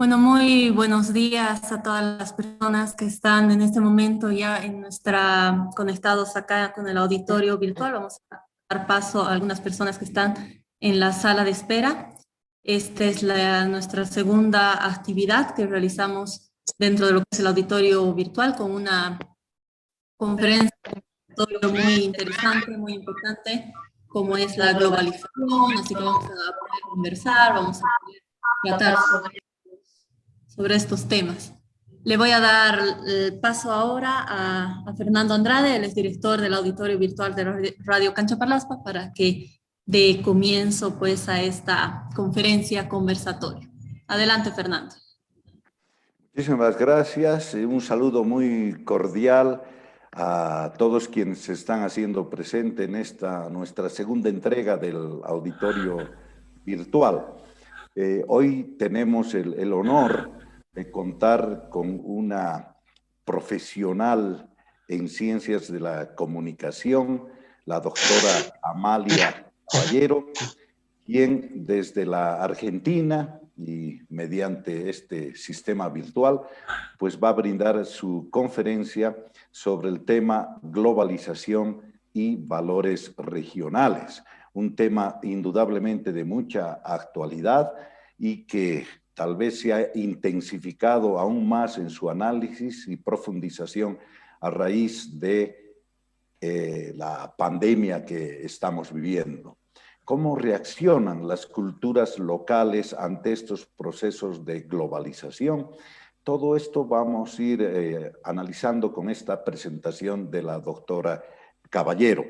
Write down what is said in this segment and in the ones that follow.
Bueno, muy buenos días a todas las personas que están en este momento ya conectados acá con el auditorio virtual. Vamos a dar paso a algunas personas que están en la sala de espera. Esta es nuestra segunda actividad que realizamos dentro de lo que es el auditorio virtual con una conferencia, un auditorio muy interesante, muy importante, como es la globalización. Así que vamos a poder conversar, vamos a poder tratar sobre estos temas. Le voy a dar el paso ahora a Fernando Andrade, él es director del Auditorio Virtual de Radio Cancha Parlaspa, para que dé comienzo pues a esta conferencia conversatoria. Adelante, Fernando. Muchísimas gracias. Un saludo muy cordial a todos quienes se están haciendo presente en esta nuestra segunda entrega del auditorio virtual. Hoy tenemos el honor de contar con una profesional en ciencias de la comunicación, la doctora Amalia Caballero, quien desde la Argentina y mediante este sistema virtual, pues va a brindar su conferencia sobre el tema globalización y valores regionales, un tema indudablemente de mucha actualidad y que tal vez se ha intensificado aún más en su análisis y profundización a raíz de la pandemia que estamos viviendo. ¿Cómo reaccionan las culturas locales ante estos procesos de globalización? Todo esto vamos a ir analizando con esta presentación de la doctora Caballero.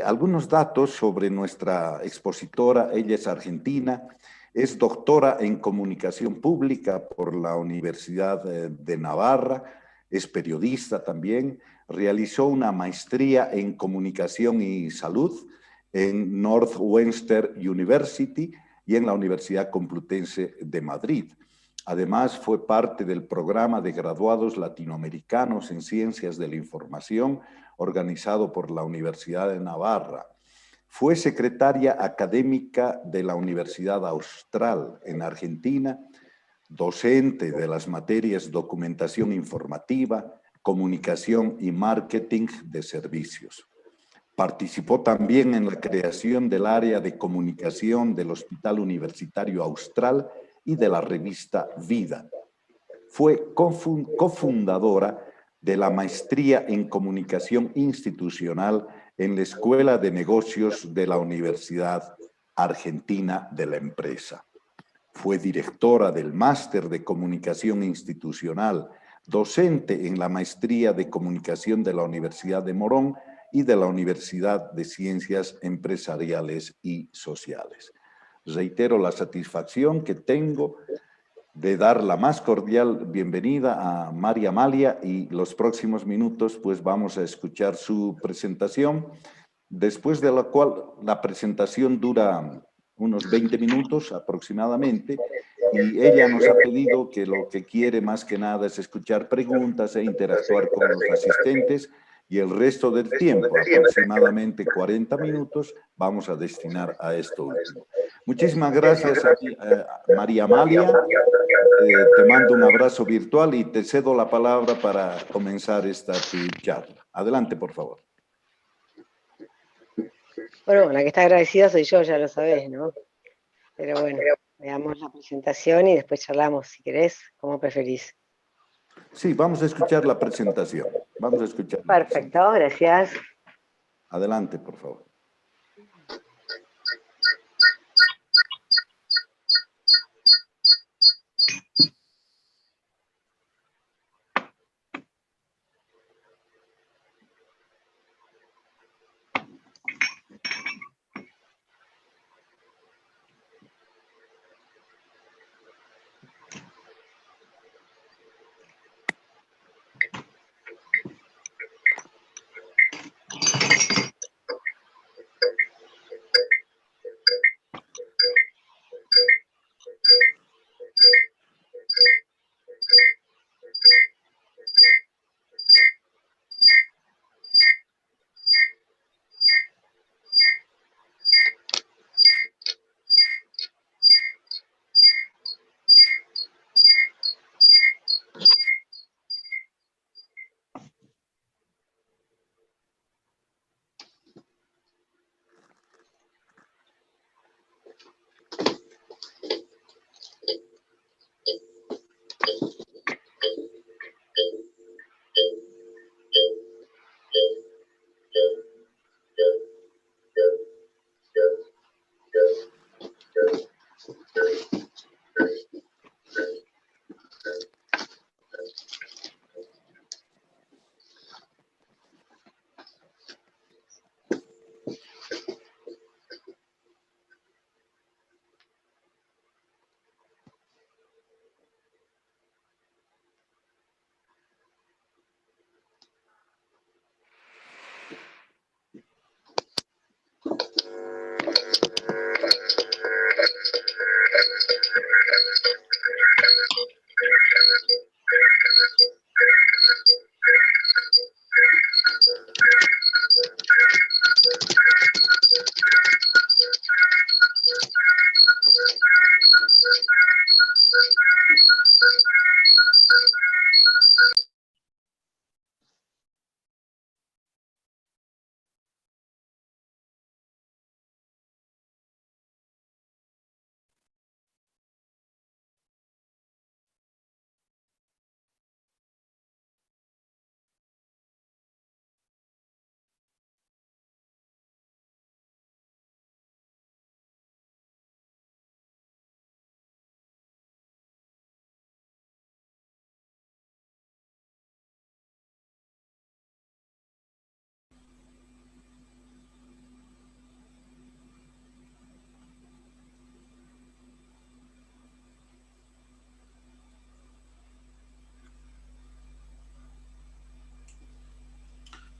Algunos datos sobre nuestra expositora. Ella es argentina, es doctora en comunicación pública por la Universidad de Navarra, es periodista también, realizó una maestría en comunicación y salud en Northwestern University y en la Universidad Complutense de Madrid. Además, fue parte del programa de graduados latinoamericanos en Ciencias de la Información organizado por la Universidad de Navarra. Fue secretaria académica de la Universidad Austral en Argentina, docente de las materias Documentación Informativa, Comunicación y Marketing de Servicios. Participó también en la creación del área de comunicación del Hospital Universitario Austral y de la revista Vida. Fue cofundadora de la maestría en comunicación institucional en la Escuela de Negocios de la Universidad Argentina de la Empresa. Fue directora del Máster de Comunicación Institucional, docente en la Maestría de Comunicación de la Universidad de Morón y de la Universidad de Ciencias Empresariales y Sociales. Reitero la satisfacción que tengo de dar la más cordial bienvenida a María Amalia y los próximos minutos pues vamos a escuchar su presentación, después de la cual la presentación dura unos 20 minutos aproximadamente y ella nos ha pedido que lo que quiere más que nada es escuchar preguntas e interactuar con los asistentes y el resto del tiempo, aproximadamente 40 minutos, vamos a destinar a esto último. Muchísimas gracias a María Amalia. Te mando un abrazo virtual y te cedo la palabra para comenzar esta tu charla. Adelante, por favor. Bueno, la que está agradecida soy yo, ya lo sabés, ¿no? Pero bueno, veamos la presentación y después charlamos, si querés, como preferís. Sí, vamos a escuchar la presentación. Vamos a escuchar. Perfecto, gracias. Adelante, por favor.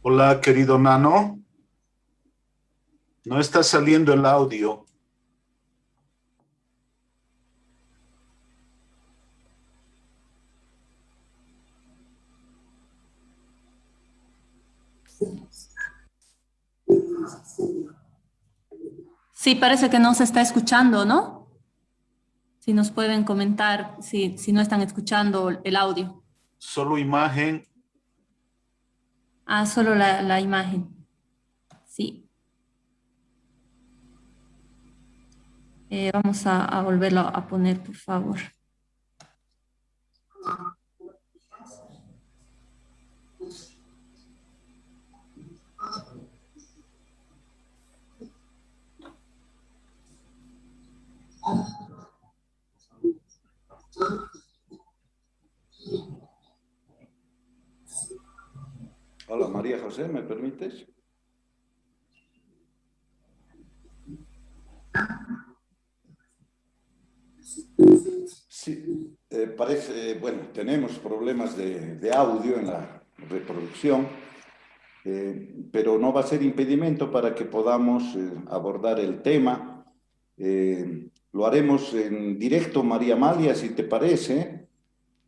Hola, querido Nano. No está saliendo el audio. Sí, parece que no se está escuchando, ¿no? Si nos pueden comentar si no están escuchando el audio. Solo imagen. Ah, solo la imagen. Sí. Vamos a volverlo a poner, por favor. Hola, María José, ¿me permites? Sí, parece, bueno, tenemos problemas de audio en la reproducción, pero no va a ser impedimento para que podamos abordar el tema. Lo haremos en directo, María Amalia, si te parece,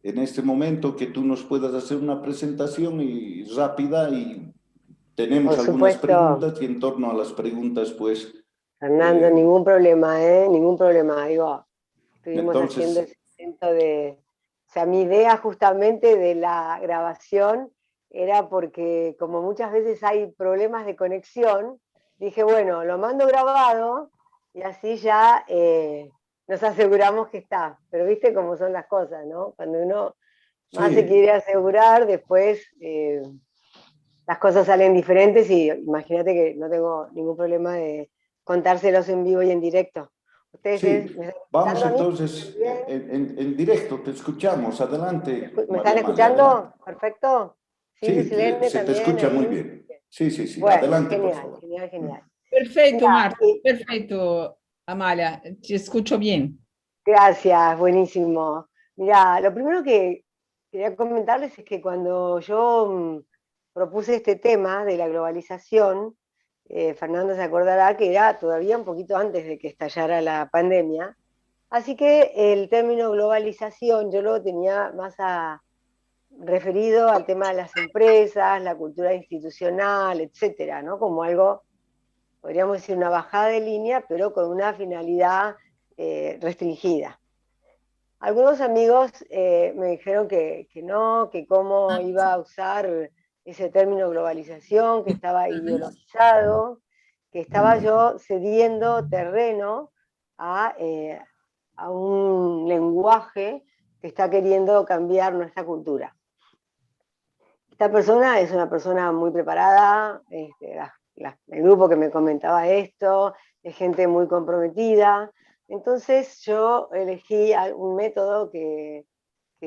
en este momento que tú nos puedas hacer una presentación rápida y tenemos Por algunas supuesto, preguntas y en torno a las preguntas, pues, Fernando, ningún problema, ¿eh? Ningún problema. Digo, estuvimos haciendo entonces, ese intento de... O sea, mi idea justamente de la grabación era porque como muchas veces hay problemas de conexión, dije, bueno, lo mando grabado y así ya nos aseguramos que está. Pero viste cómo son las cosas, ¿no? Cuando uno más se sí, quiere asegurar, después las cosas salen diferentes y imagínate que no tengo ningún problema de contárselos en vivo y en directo. ¿Ustedes sí. me están Vamos escuchando a mí? entonces ¿Bien? en directo, te escuchamos. Adelante, ¿Me María están Amalia, adelante. escuchando? ¿Perfecto? Sí, Silvia y Silene se te también escucha muy ahí. bien. Sí, sí, sí. Bueno, Adelante, por genial, favor. genial, genial. Perfetto Mira, Marta, perfetto Amalia, ti escucho bien. gracias, buenísimo. Mira, lo primero que quería comentarles es que cuando yo propuse este tema de la globalización, Fernando se acordará que era todavía un poquito antes de que estallara la pandemia, así que el término globalización yo lo tenía más referido al tema de las empresas, la cultura institucional, etcétera, ¿no? Como algo, podríamos decir, una bajada de línea, pero con una finalidad restringida. Algunos amigos me dijeron que no, que cómo iba a usar ese término globalización, que estaba ideologizado, que estaba yo cediendo terreno a un lenguaje que está queriendo cambiar nuestra cultura. Esta persona es una persona muy preparada, el grupo que me comentaba esto, es gente muy comprometida. Entonces yo elegí un método que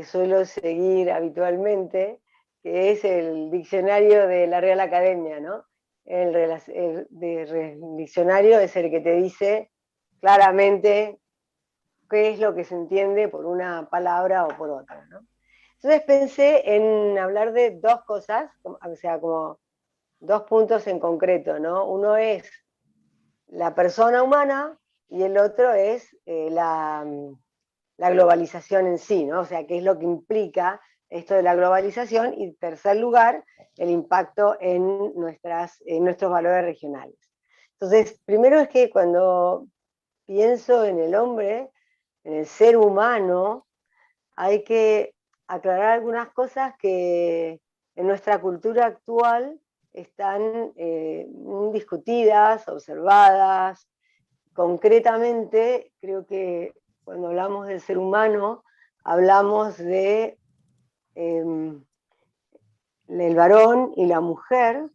suelo seguir habitualmente, que es el diccionario de la Real Academia, ¿no? El diccionario es el que te dice claramente qué es lo que se entiende por una palabra o por otra, ¿no? Entonces pensé en hablar de dos cosas, o sea, como dos puntos en concreto, ¿no? Uno es la persona humana y el otro es la globalización en sí, ¿no? O sea, qué es lo que implica esto de la globalización y, en tercer lugar, el impacto en nuestros valores regionales. Entonces, primero es que cuando pienso en el hombre, en el ser humano, hay que aclarar algunas cosas que en nuestra cultura actual están discutidas, observadas. Concretamente, creo que cuando hablamos del ser humano, hablamos de el varón y la mujer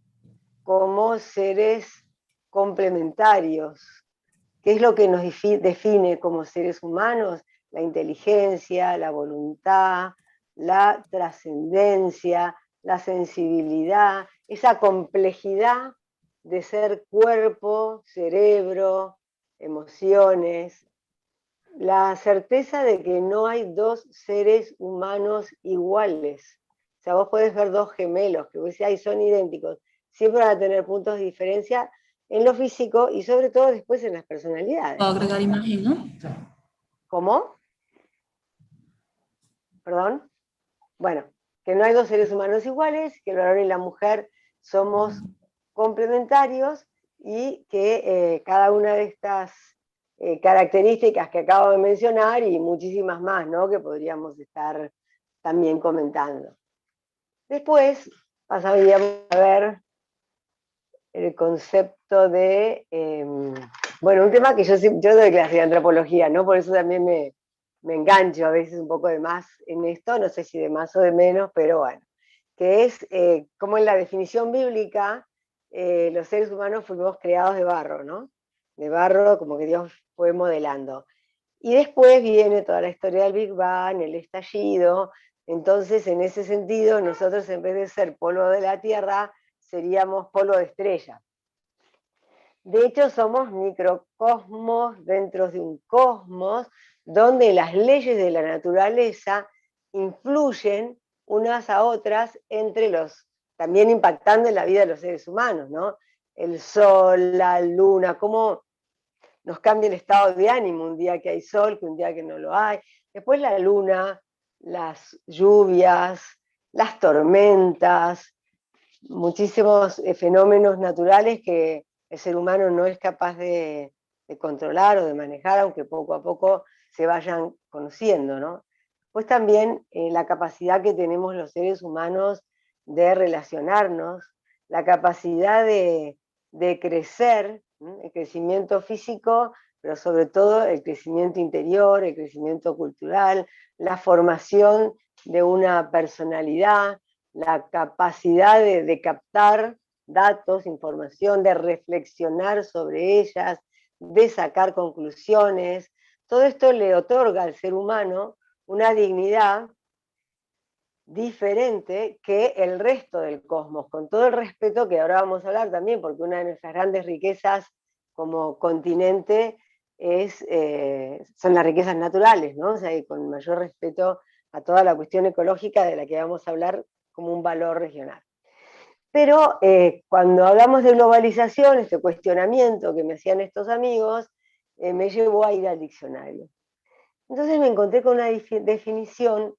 como seres complementarios. ¿Qué es lo que nos define como seres humanos? La inteligencia, la voluntad, la trascendencia, la sensibilidad, esa complejidad de ser cuerpo, cerebro, emociones, la certeza de que no hay dos seres humanos iguales. O sea, vos podés ver dos gemelos que vos decís, ay, son idénticos. siempre van a tener puntos de diferencia en lo físico y sobre todo después en las personalidades. Puedo agregar imagen, ¿no? ¿Cómo? ¿Perdón? Bueno, que no hay dos seres humanos iguales, que el varón y la mujer somos complementarios y que cada una de estas características que acabo de mencionar y muchísimas más, ¿no?, que podríamos estar también comentando. Después pasaríamos a ver el concepto de, bueno, un tema que yo doy clase de antropología, ¿no? Por eso también me engancho a veces un poco de más en esto, no sé si de más o de menos, pero bueno, que es como en la definición bíblica, los seres humanos fuimos creados de barro, ¿no? De barro, como que Dios fue modelando. Y después viene toda la historia del Big Bang, el estallido. Entonces, en ese sentido, nosotros en vez de ser polvo de la Tierra, seríamos polvo de estrella. De hecho, somos microcosmos dentro de un cosmos donde las leyes de la naturaleza influyen unas a otras entre los, también impactando en la vida de los seres humanos, ¿no? El sol, la luna, cómo nos cambia el estado de ánimo un día que hay sol, que un día que no lo hay. Después la luna, las lluvias, las tormentas, muchísimos fenómenos naturales que el ser humano no es capaz de controlar o de manejar, aunque poco a poco se vayan conociendo, ¿no? Pues también la capacidad que tenemos los seres humanos de relacionarnos, la capacidad de crecer, el crecimiento físico, pero sobre todo el crecimiento interior, el crecimiento cultural, la formación de una personalidad, la capacidad de captar datos, información, de reflexionar sobre ellas, de sacar conclusiones. Todo esto le otorga al ser humano una dignidad diferente que el resto del cosmos, con todo el respeto que ahora vamos a hablar también, porque una de nuestras grandes riquezas como continente son las riquezas naturales, ¿no? O sea, y con mayor respeto a toda la cuestión ecológica de la que vamos a hablar como un valor regional. Pero cuando hablamos de globalización, este cuestionamiento que me hacían estos amigos, me llevó a ir al diccionario. Entonces me encontré con una definición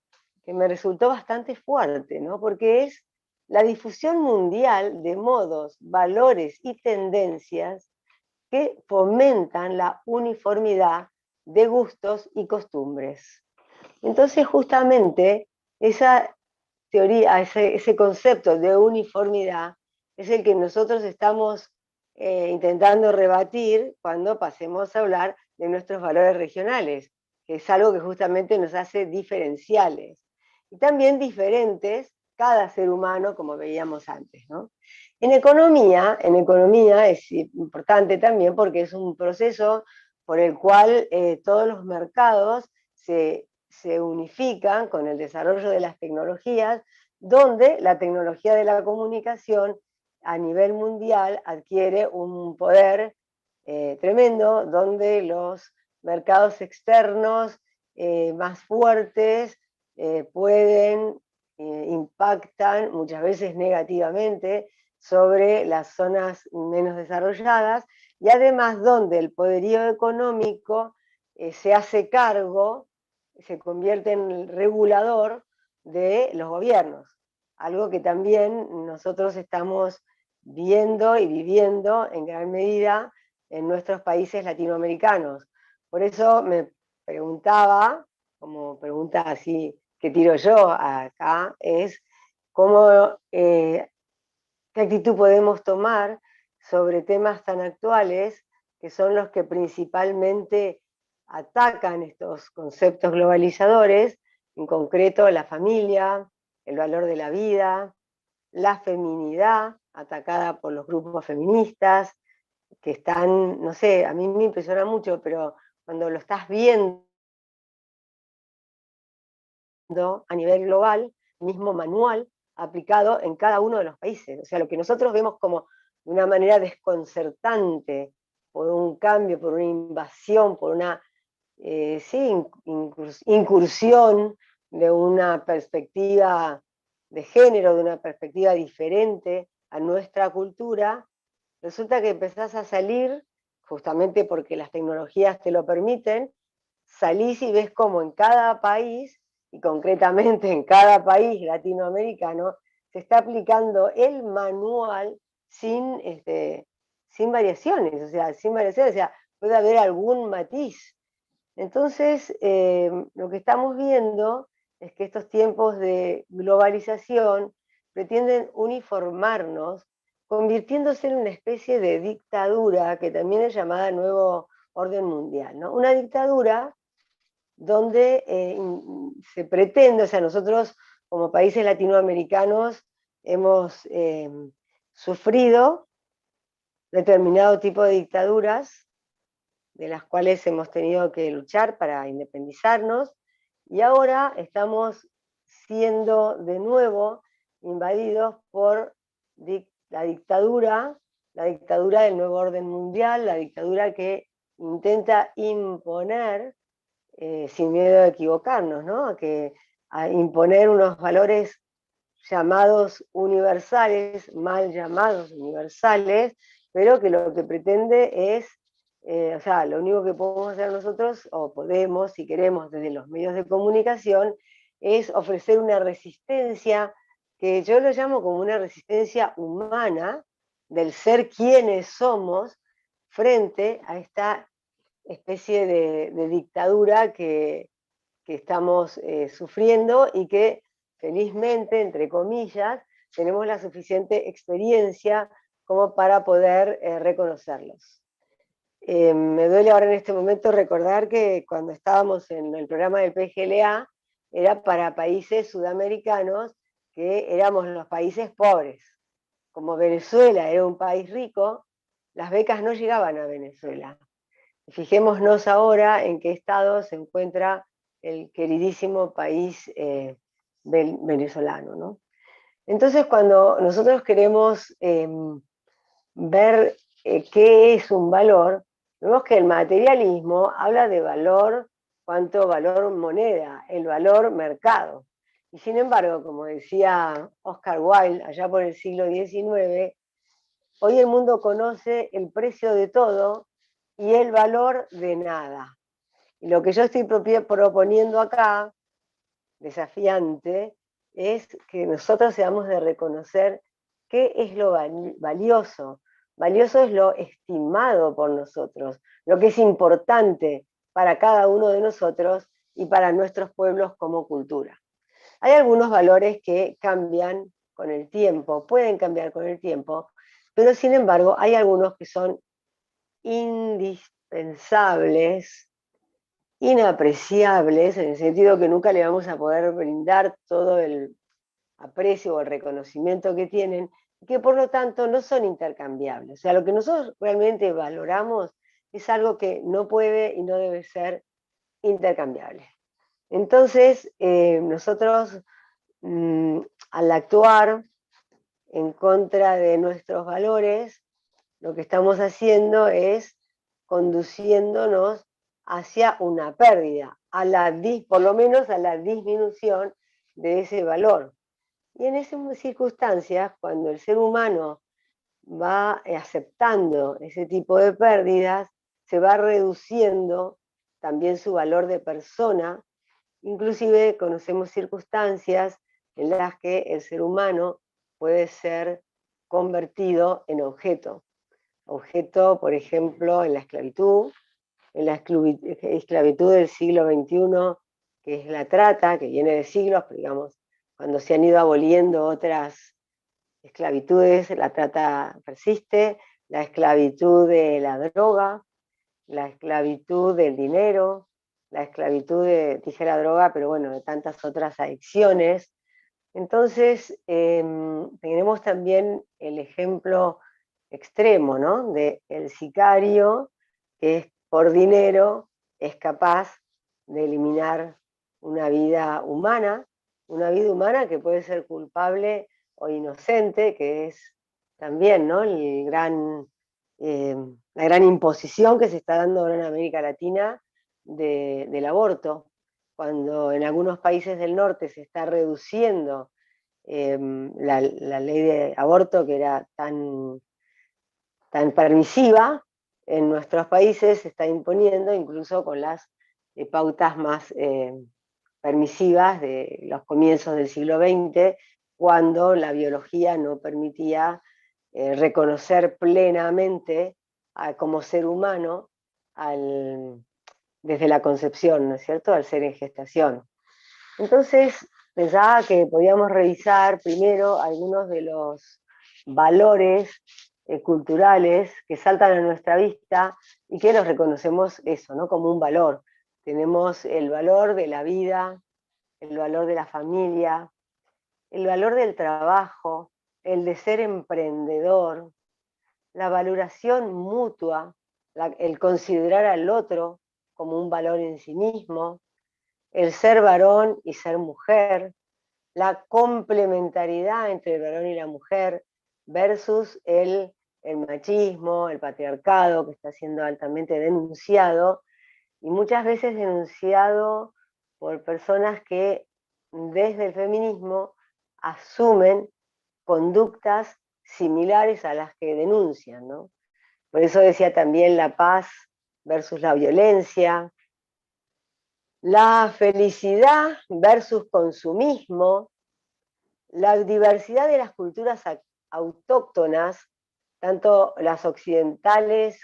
que me resultó bastante fuerte, ¿no? Porque es la difusión mundial de modos, valores y tendencias que fomentan la uniformidad de gustos y costumbres. Entonces justamente esa teoría, ese concepto de uniformidad es el que nosotros estamos intentando rebatir cuando pasemos a hablar de nuestros valores regionales, que es algo que justamente nos hace diferenciales y también diferentes cada ser humano, como veíamos antes, ¿no? En economía es importante también porque es un proceso por el cual todos los mercados se unifican con el desarrollo de las tecnologías, donde la tecnología de la comunicación a nivel mundial adquiere un poder tremendo, donde los mercados externos más fuertes impactan muchas veces negativamente sobre las zonas menos desarrolladas, y además donde el poderío económico se hace cargo, se convierte en el regulador de los gobiernos, algo que también nosotros estamos viendo y viviendo en gran medida en nuestros países latinoamericanos. Por eso me preguntaba, como pregunta así que tiro yo acá, es cómo, qué actitud podemos tomar sobre temas tan actuales que son los que principalmente atacan estos conceptos globalizadores, en concreto la familia, el valor de la vida, la feminidad, atacada por los grupos feministas, que están, no sé, a mí me impresiona mucho, pero cuando lo estás viendo a nivel global, mismo manual aplicado en cada uno de los países. O sea, lo que nosotros vemos como de una manera desconcertante, por un cambio, por una invasión, por una incursión de una perspectiva de género, de una perspectiva diferente a nuestra cultura, resulta que empezás a salir, justamente porque las tecnologías te lo permiten, salís y ves cómo en cada país, y concretamente en cada país latinoamericano, se está aplicando el manual sin, sin variaciones, o sea, puede haber algún matiz. Entonces, lo que estamos viendo es que estos tiempos de globalización pretenden uniformarnos, convirtiéndose en una especie de dictadura que también es llamada nuevo orden mundial, ¿no? Una dictadura donde se pretende, o sea, nosotros como países latinoamericanos hemos sufrido determinado tipo de dictaduras de las cuales hemos tenido que luchar para independizarnos, y ahora estamos siendo de nuevo invadidos por la dictadura del nuevo orden mundial, la dictadura que intenta imponer, sin miedo a equivocarnos, ¿no? A imponer unos valores llamados universales, mal llamados universales, pero que lo que pretende es, o sea, lo único que podemos hacer nosotros, o podemos, si queremos, desde los medios de comunicación, es ofrecer una resistencia, que yo lo llamo como una resistencia humana, del ser quienes somos, frente a esta especie de dictadura que estamos sufriendo y que felizmente, entre comillas, tenemos la suficiente experiencia como para poder reconocerlos. Me duele ahora en este momento recordar que cuando estábamos en el programa del PGLA, era para países sudamericanos que éramos los países pobres. Como Venezuela era un país rico, las becas no llegaban a Venezuela. Fijémonos ahora en qué estado se encuentra el queridísimo país venezolano, ¿no? Entonces, cuando nosotros queremos ver qué es un valor, vemos que el materialismo habla de valor, cuanto valor moneda, el valor mercado. Y sin embargo, como decía Oscar Wilde allá por el siglo XIX, hoy el mundo conoce el precio de todo y el valor de nada. Y lo que yo estoy proponiendo acá, desafiante, es que nosotros seamos de reconocer qué es lo valioso. Valioso es lo estimado por nosotros, lo que es importante para cada uno de nosotros y para nuestros pueblos como cultura. Hay algunos valores que cambian con el tiempo, pueden cambiar con el tiempo, pero sin embargo hay algunos que son indispensables, inapreciables, en el sentido que nunca le vamos a poder brindar todo el aprecio o el reconocimiento que tienen, y que por lo tanto no son intercambiables. O sea, lo que nosotros realmente valoramos es algo que no puede y no debe ser intercambiable. Entonces, nosotros, al actuar en contra de nuestros valores, lo que estamos haciendo es conduciéndonos hacia una pérdida, por lo menos a la disminución de ese valor. Y en esas circunstancias, cuando el ser humano va aceptando ese tipo de pérdidas, se va reduciendo también su valor de persona. Inclusive conocemos circunstancias en las que el ser humano puede ser convertido en objeto. Objeto, por ejemplo, en la esclavitud del siglo XXI, que es la trata, que viene de siglos, pero digamos, cuando se han ido aboliendo otras esclavitudes, la trata persiste, la esclavitud de la droga, la esclavitud del dinero, la esclavitud dije la droga, pero bueno, de tantas otras adicciones. Entonces, tenemos también el ejemplo extremo, ¿no? De el sicario que por dinero es capaz de eliminar una vida humana que puede ser culpable o inocente, que es también, ¿no? La gran imposición que se está dando ahora en América Latina del aborto, cuando en algunos países del norte se está reduciendo la ley de aborto, que era tan permisiva, en nuestros países se está imponiendo incluso con las pautas más permisivas de los comienzos del siglo XX, cuando la biología no permitía reconocer plenamente como ser humano desde la concepción, ¿no es cierto?, al ser en gestación. Entonces pensaba que podíamos revisar primero algunos de los valores culturales que saltan a nuestra vista y que los reconocemos eso, ¿no?, como un valor. Tenemos el valor de la vida, el valor de la familia, el valor del trabajo, el de ser emprendedor, la valoración mutua, el considerar al otro como un valor en sí mismo, el ser varón y ser mujer, la complementariedad entre el varón y la mujer versus el machismo, el patriarcado, que está siendo altamente denunciado, y muchas veces denunciado por personas que desde el feminismo asumen conductas similares a las que denuncian, ¿no? Por eso decía también la paz versus la violencia, la felicidad versus consumismo, la diversidad de las culturas autóctonas, tanto las occidentales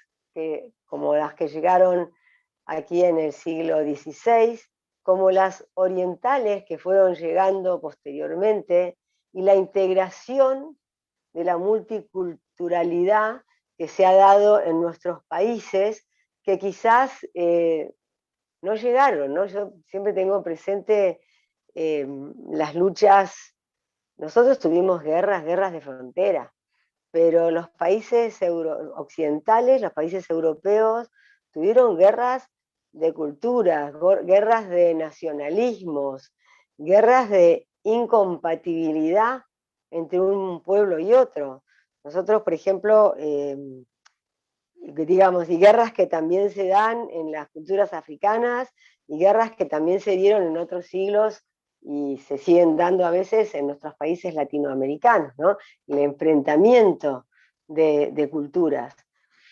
como las que llegaron aquí en el siglo XVI, como las orientales que fueron llegando posteriormente, y la integración de la multiculturalidad que se ha dado en nuestros países, que quizás no llegaron, ¿no? Yo siempre tengo presente las luchas. Nosotros tuvimos guerras de frontera, pero los países occidentales, los países europeos, tuvieron guerras de culturas, guerras de nacionalismos, guerras de incompatibilidad entre un pueblo y otro. Nosotros, por ejemplo, digamos, y guerras que también se dan en las culturas africanas, y guerras que también se dieron en otros siglos y se siguen dando a veces en nuestros países latinoamericanos, ¿no? El enfrentamiento de culturas.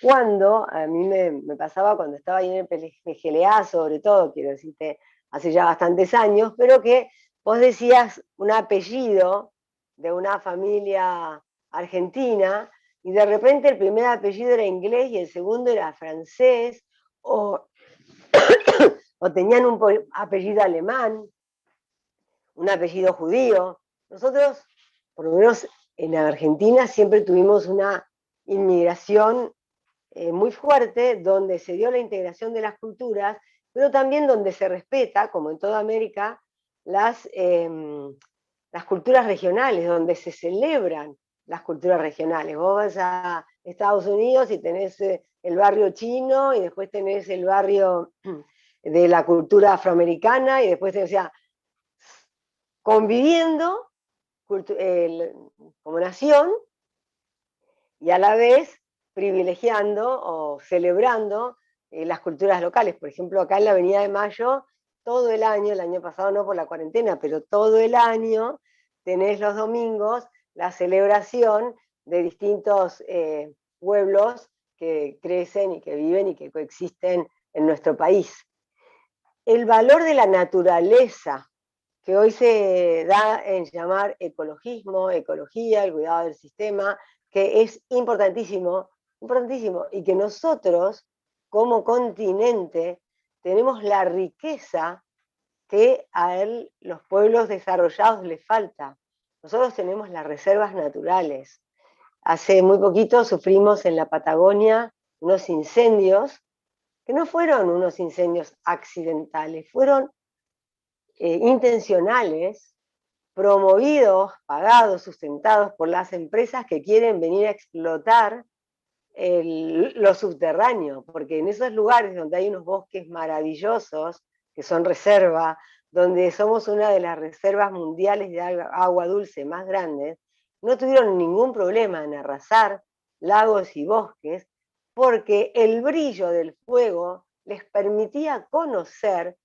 Cuando a mí me pasaba cuando estaba ahí en el PGLA, sobre todo, quiero decirte, hace ya bastantes años, pero que vos decías un apellido de una familia argentina, y de repente el primer apellido era inglés y el segundo era francés, o tenían un apellido alemán, un apellido judío. Nosotros, por lo menos en Argentina, siempre tuvimos una inmigración muy fuerte, donde se dio la integración de las culturas, pero también donde se respeta, como en toda América, las culturas regionales, donde se celebran las culturas regionales. Vos vas a Estados Unidos y tenés el barrio chino, y después tenés el barrio de la cultura afroamericana, y después tenés, o sea, conviviendo como nación, y a la vez privilegiando o celebrando las culturas locales. Por ejemplo, acá en la Avenida de Mayo, todo el año pasado no por la cuarentena, pero todo el año tenés los domingos la celebración de distintos pueblos que crecen y que viven y que coexisten en nuestro país. El valor de la naturaleza, que hoy se da en llamar ecologismo, ecología, el cuidado del sistema, que es importantísimo, importantísimo, y que nosotros, como continente, tenemos la riqueza que a los pueblos desarrollados les falta. Nosotros tenemos las reservas naturales. Hace muy poquito sufrimos en la Patagonia unos incendios, que no fueron unos incendios accidentales, fueron intencionales, promovidos, pagados, sustentados por las empresas que quieren venir a explotar lo subterráneo, porque en esos lugares donde hay unos bosques maravillosos, que son reserva, donde somos una de las reservas mundiales de agua dulce más grandes, no tuvieron ningún problema en arrasar lagos y bosques, porque el brillo del fuego les permitía conocer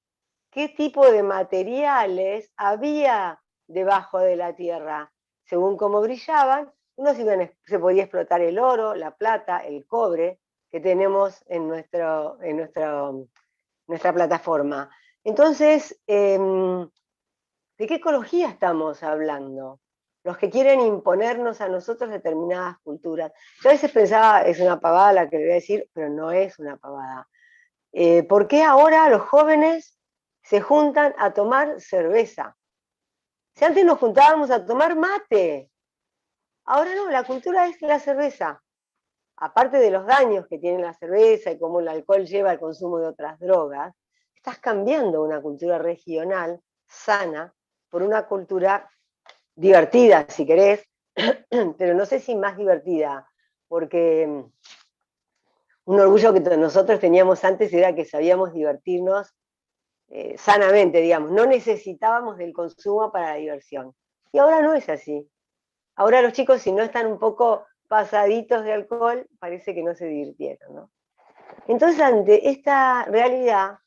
qué tipo de materiales había debajo de la tierra, según cómo brillaban, se podía explotar el oro, la plata, el cobre que tenemos en nuestra plataforma. Entonces, ¿de qué ecología estamos hablando? Los que quieren imponernos a nosotros determinadas culturas. Yo a veces pensaba, es una pavada la que le voy a decir, pero no es una pavada. ¿Por qué ahora los jóvenes se juntan a tomar cerveza? Si antes nos juntábamos a tomar mate, ahora no, la cultura es la cerveza. Aparte de los daños que tiene la cerveza y cómo el alcohol lleva al consumo de otras drogas, estás cambiando una cultura regional sana por una cultura divertida, si querés, pero no sé si más divertida, porque un orgullo que nosotros teníamos antes era que sabíamos divertirnos sanamente, digamos, no necesitábamos del consumo para la diversión. Y ahora no es así. Ahora los chicos, si no están un poco pasaditos de alcohol, parece que no se divirtieron, ¿no? Entonces, ante esta realidad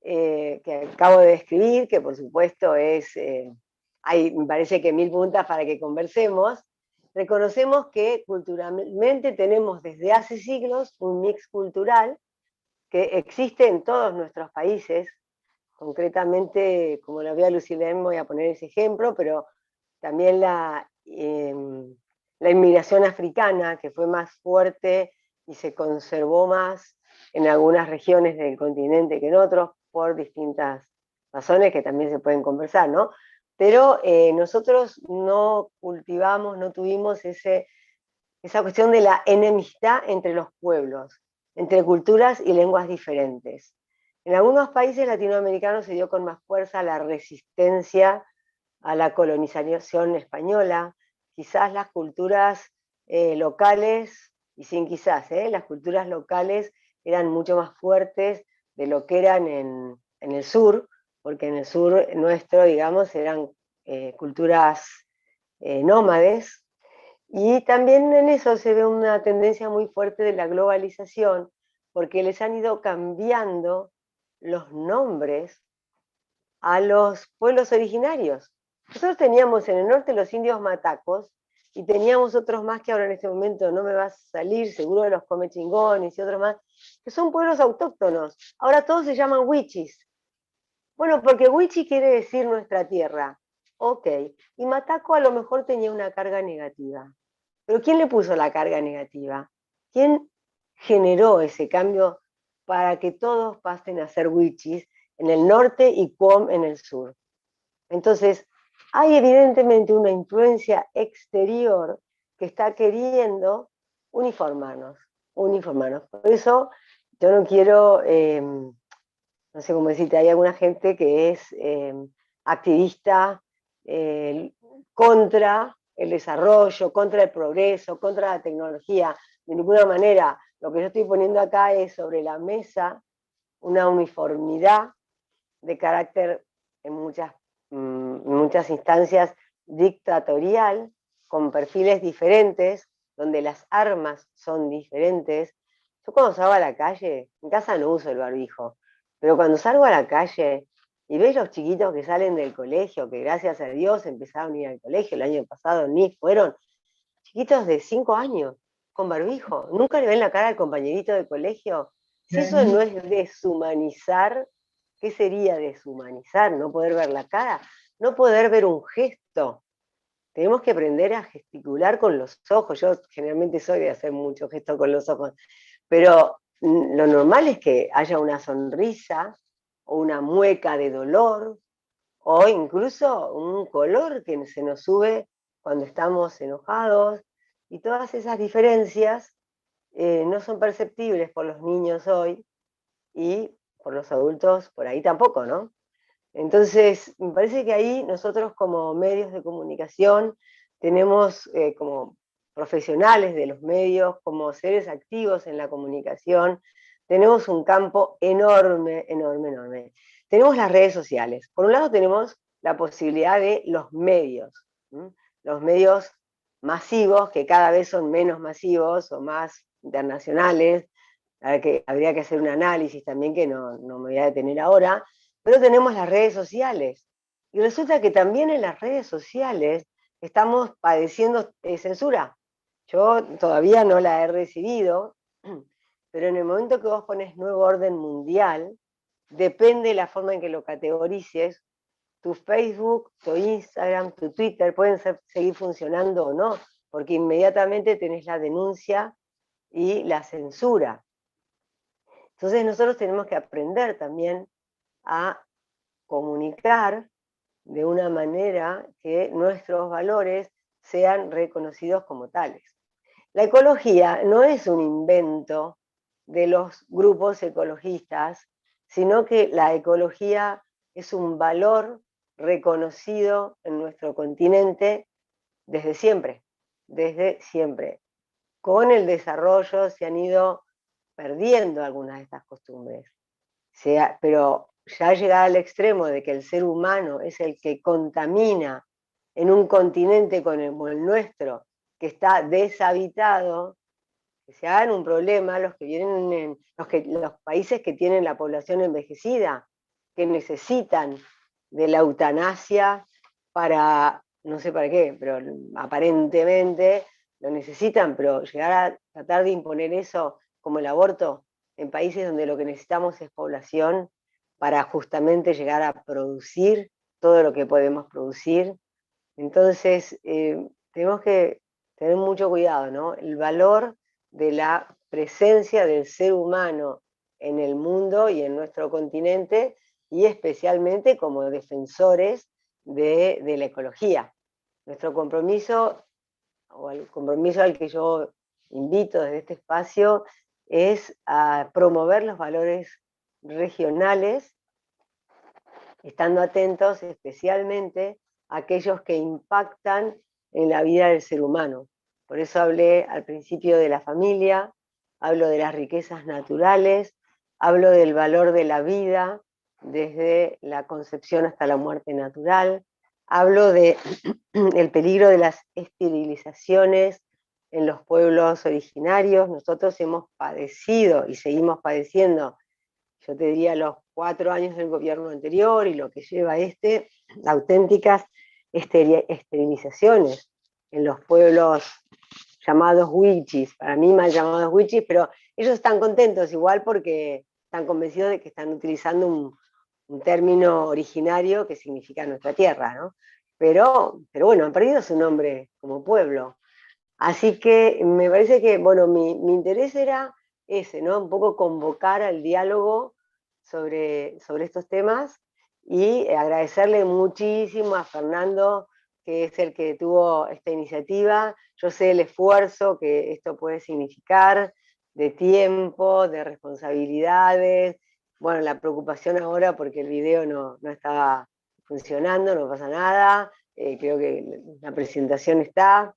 que acabo de describir, que por supuesto hay, me parece que 1000 puntas para que conversemos, reconocemos que culturalmente tenemos desde hace siglos un mix cultural que existe en todos nuestros países. Concretamente, como la vea Lucilén, voy a poner ese ejemplo, pero también la inmigración africana, que fue más fuerte y se conservó más en algunas regiones del continente que en otros, por distintas razones que también se pueden conversar, ¿no? Pero nosotros no cultivamos, no tuvimos esa cuestión de la enemistad entre los pueblos, entre culturas y lenguas diferentes. En algunos países latinoamericanos se dio con más fuerza la resistencia a la colonización española, quizás las culturas locales, y sin quizás, las culturas locales eran mucho más fuertes de lo que eran en el sur, porque en el sur nuestro, digamos, eran culturas nómades, y también en eso se ve una tendencia muy fuerte de la globalización, porque les han ido cambiando los nombres a los pueblos originarios. Nosotros teníamos en el norte los indios matacos, y teníamos otros más que ahora en este momento no me va a salir, seguro de los comechingones y otros más, que son pueblos autóctonos. Ahora todos se llaman wichis. Bueno, porque wichi quiere decir nuestra tierra. Ok, y mataco a lo mejor tenía una carga negativa. Pero ¿quién le puso la carga negativa? ¿Quién generó ese cambio para que todos pasen a ser wichis en el norte y Cuom en el sur? Entonces, hay evidentemente una influencia exterior que está queriendo uniformarnos. Por eso yo no quiero, no sé cómo decirte, hay alguna gente que es activista contra el desarrollo, contra el progreso, contra la tecnología. De ninguna manera, lo que yo estoy poniendo acá es sobre la mesa una uniformidad de carácter en muchas instancias dictatorial, con perfiles diferentes, donde las armas son diferentes. Yo cuando salgo a la calle, en casa no uso el barbijo, pero cuando salgo a la calle y ves los chiquitos que salen del colegio, que gracias a Dios empezaron a ir al colegio, el año pasado ni fueron, chiquitos de 5 años, con barbijo, nunca le ven la cara al compañerito de colegio. Si eso no es deshumanizar, ¿qué sería deshumanizar? No poder ver la cara, no poder ver un gesto. Tenemos que aprender a gesticular con los ojos. Yo generalmente soy de hacer mucho gesto con los ojos, pero lo normal es que haya una sonrisa o una mueca de dolor o incluso un color que se nos sube cuando estamos enojados, y todas esas diferencias no son perceptibles por los niños hoy, y por los adultos por ahí tampoco, ¿no? Entonces, me parece que ahí nosotros como medios de comunicación tenemos como profesionales de los medios, como seres activos en la comunicación, tenemos un campo enorme, enorme, enorme. Tenemos las redes sociales. Por un lado tenemos la posibilidad de los medios masivos, que cada vez son menos masivos o más internacionales. Habría que hacer un análisis también que no me voy a detener ahora, pero tenemos las redes sociales. Y resulta que también en las redes sociales estamos padeciendo censura. Yo todavía no la he recibido, pero en el momento que vos pones nuevo orden mundial, depende de la forma en que lo categorices, tu Facebook, tu Instagram, tu Twitter pueden seguir funcionando o no, porque inmediatamente tenés la denuncia y la censura. Entonces nosotros tenemos que aprender también a comunicar de una manera que nuestros valores sean reconocidos como tales. La ecología no es un invento de los grupos ecologistas, sino que la ecología es un valor reconocido en nuestro continente desde siempre, desde siempre. Con el desarrollo se han ido perdiendo algunas de estas costumbres, pero ya llegar al extremo de que el ser humano es el que contamina en un continente como el nuestro, que está deshabitado, que se hagan un problema los que vienen los países que tienen la población envejecida, que necesitan de la eutanasia para, no sé para qué, pero aparentemente lo necesitan, pero llegar a tratar de imponer eso como el aborto en países donde lo que necesitamos es población para justamente llegar a producir todo lo que podemos producir. Entonces, tenemos que tener mucho cuidado, ¿no? El valor de la presencia del ser humano en el mundo y en nuestro continente, y especialmente como defensores de la ecología. Nuestro compromiso, o el compromiso al que yo invito desde este espacio, es a promover los valores regionales, estando atentos especialmente a aquellos que impactan en la vida del ser humano. Por eso hablé al principio de la familia, hablo de las riquezas naturales, hablo del valor de la vida desde la concepción hasta la muerte natural, hablo del peligro de las esterilizaciones en los pueblos originarios. Nosotros hemos padecido y seguimos padeciendo, yo te diría, los 4 años del gobierno anterior y lo que lleva auténticas esterilizaciones en los pueblos llamados wichis, para mí mal llamados wichis, pero ellos están contentos igual porque están convencidos de que están utilizando un término originario que significa nuestra tierra, ¿no? Pero bueno, han perdido su nombre como pueblo. Así que me parece que, bueno, mi interés era ese, ¿no? Un poco convocar al diálogo sobre estos temas y agradecerle muchísimo a Fernando, que es el que tuvo esta iniciativa. Yo sé el esfuerzo que esto puede significar, de tiempo, de responsabilidades, bueno, la preocupación ahora porque el video no estaba funcionando, no pasa nada. Creo que la presentación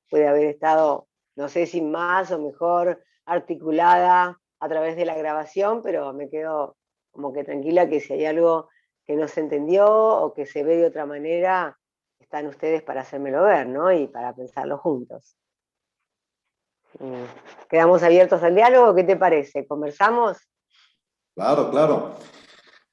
puede haber estado, no sé si más o mejor articulada a través de la grabación, pero me quedo como que tranquila que si hay algo que no se entendió o que se ve de otra manera, están ustedes para hacérmelo ver, ¿no? Y para pensarlo juntos. ¿Quedamos abiertos al diálogo? ¿Qué te parece? ¿Conversamos? Claro, claro.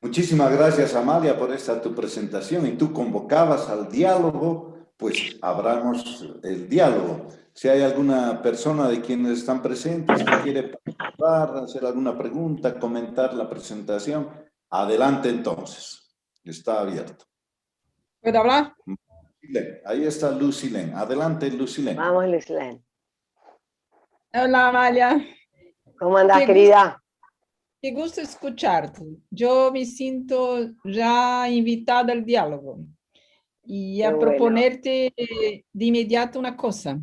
Muchísimas gracias, Amalia, por esta tu presentación. Y tú convocabas al diálogo, pues abramos el diálogo. Si hay alguna persona de quienes están presentes que quiere participar, hacer alguna pregunta, comentar la presentación, adelante entonces. Está abierto. ¿Puedo hablar? Ahí está Lucilén. Adelante, Lucilén. Vamos, Lucilén. Hola, Amalia. ¿Cómo andás, Qué querida? Qué gusto escucharte. Yo me siento ya invitada al diálogo y Qué a bueno. proponerte de inmediato una cosa.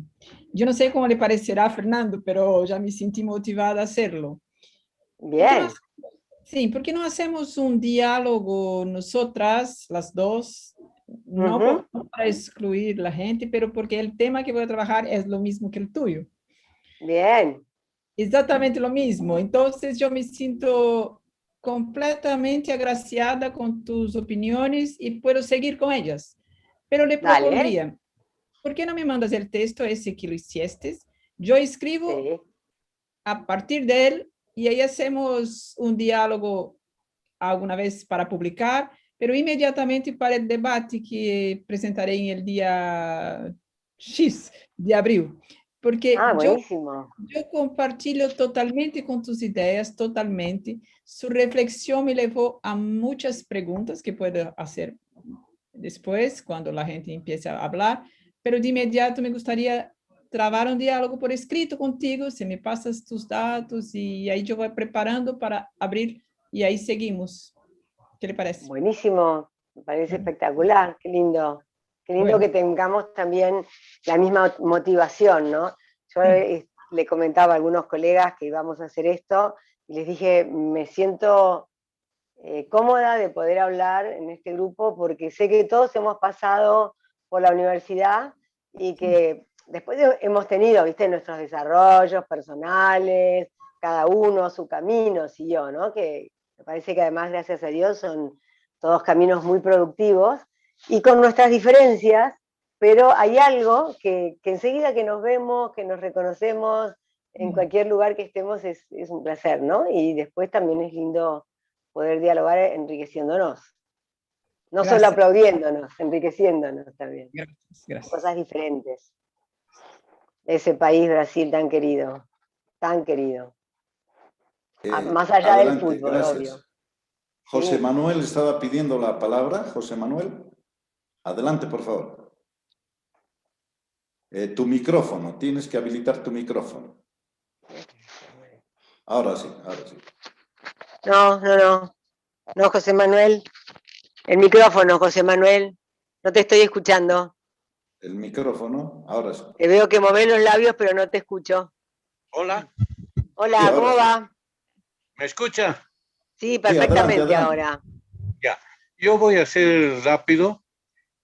Yo no sé cómo le parecerá a Fernando, pero ya me sentí motivada a hacerlo. Bien. Sí, ¿por qué no hacemos un diálogo nosotras, las dos? No para excluir la gente, pero porque el tema que voy a trabajar es lo mismo que el tuyo. Bien. Exactamente lo mismo. Entonces yo me siento completamente agraciada con tus opiniones y puedo seguir con ellas. Pero le Dale. propondría, ¿por qué no me mandas el texto ese que lo hiciste? Yo escribo Sí. a partir de él y ahí hacemos un diálogo alguna vez para publicar, pero inmediatamente para el debate que presentaré en el día X de abril. Porque Ah, yo buenísimo. yo compartilho totalmente con tus ideas, totalmente. Su reflexión me llevó a muchas preguntas que puedo hacer después, cuando la gente empiece a hablar, pero de inmediato me gustaría trabar un diálogo por escrito contigo, si me pasas tus datos y ahí yo voy preparando para abrir y ahí seguimos. ¿Qué le parece? Buenísimo, me parece Bueno, espectacular, qué lindo. Qué lindo bueno. que tengamos también la misma motivación, ¿no? Yo le comentaba a algunos colegas que íbamos a hacer esto y les dije, me siento cómoda de poder hablar en este grupo porque sé que todos hemos pasado por la universidad y que después hemos tenido, viste, nuestros desarrollos personales, cada uno su camino siguió, ¿no? Que me parece que además, gracias a Dios, son todos caminos muy productivos y con nuestras diferencias, pero hay algo que enseguida que nos vemos, que nos reconocemos en cualquier lugar que estemos, es un placer, ¿no? Y después también es lindo poder dialogar enriqueciéndonos. No solo Gracias, aplaudiéndonos, enriqueciéndonos también. gracias, gracias. Cosas diferentes. Ese país, Brasil, tan querido, tan querido. Más allá del Adelante, fútbol, gracias. obvio. José Sí. Manuel estaba pidiendo la palabra. José Manuel, adelante, por favor. Tu micrófono, tienes que habilitar tu micrófono. Ahora sí, ahora sí. No, José Manuel. El micrófono, José Manuel. No te estoy escuchando. El micrófono, ahora sí. Te veo que movés los labios, pero no te escucho. Hola, Hola, Sí, ahora ¿cómo sí. va? ¿me escucha? Sí, Sí, adelante, perfectamente adelante. ahora. Ya, yo voy a ser rápido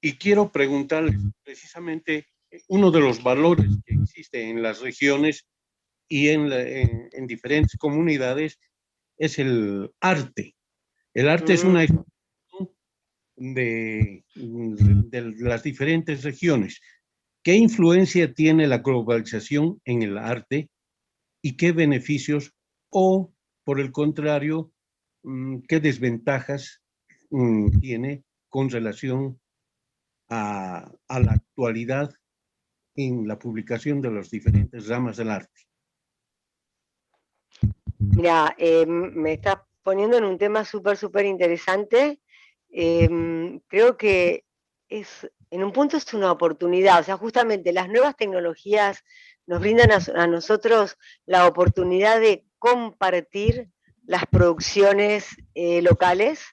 y quiero preguntarles precisamente uno de los valores que existe en las regiones y en diferentes comunidades es el arte. El arte es una expresión de las diferentes regiones. ¿Qué influencia tiene la globalización en el arte y qué beneficios o, por el contrario, qué desventajas tiene con relación a la actualidad en la publicación de las diferentes ramas del arte? Mira, me estás poniendo en un tema súper interesante. Creo que en un punto es una oportunidad, o sea, justamente las nuevas tecnologías nos brindan a nosotros la oportunidad de compartir las producciones locales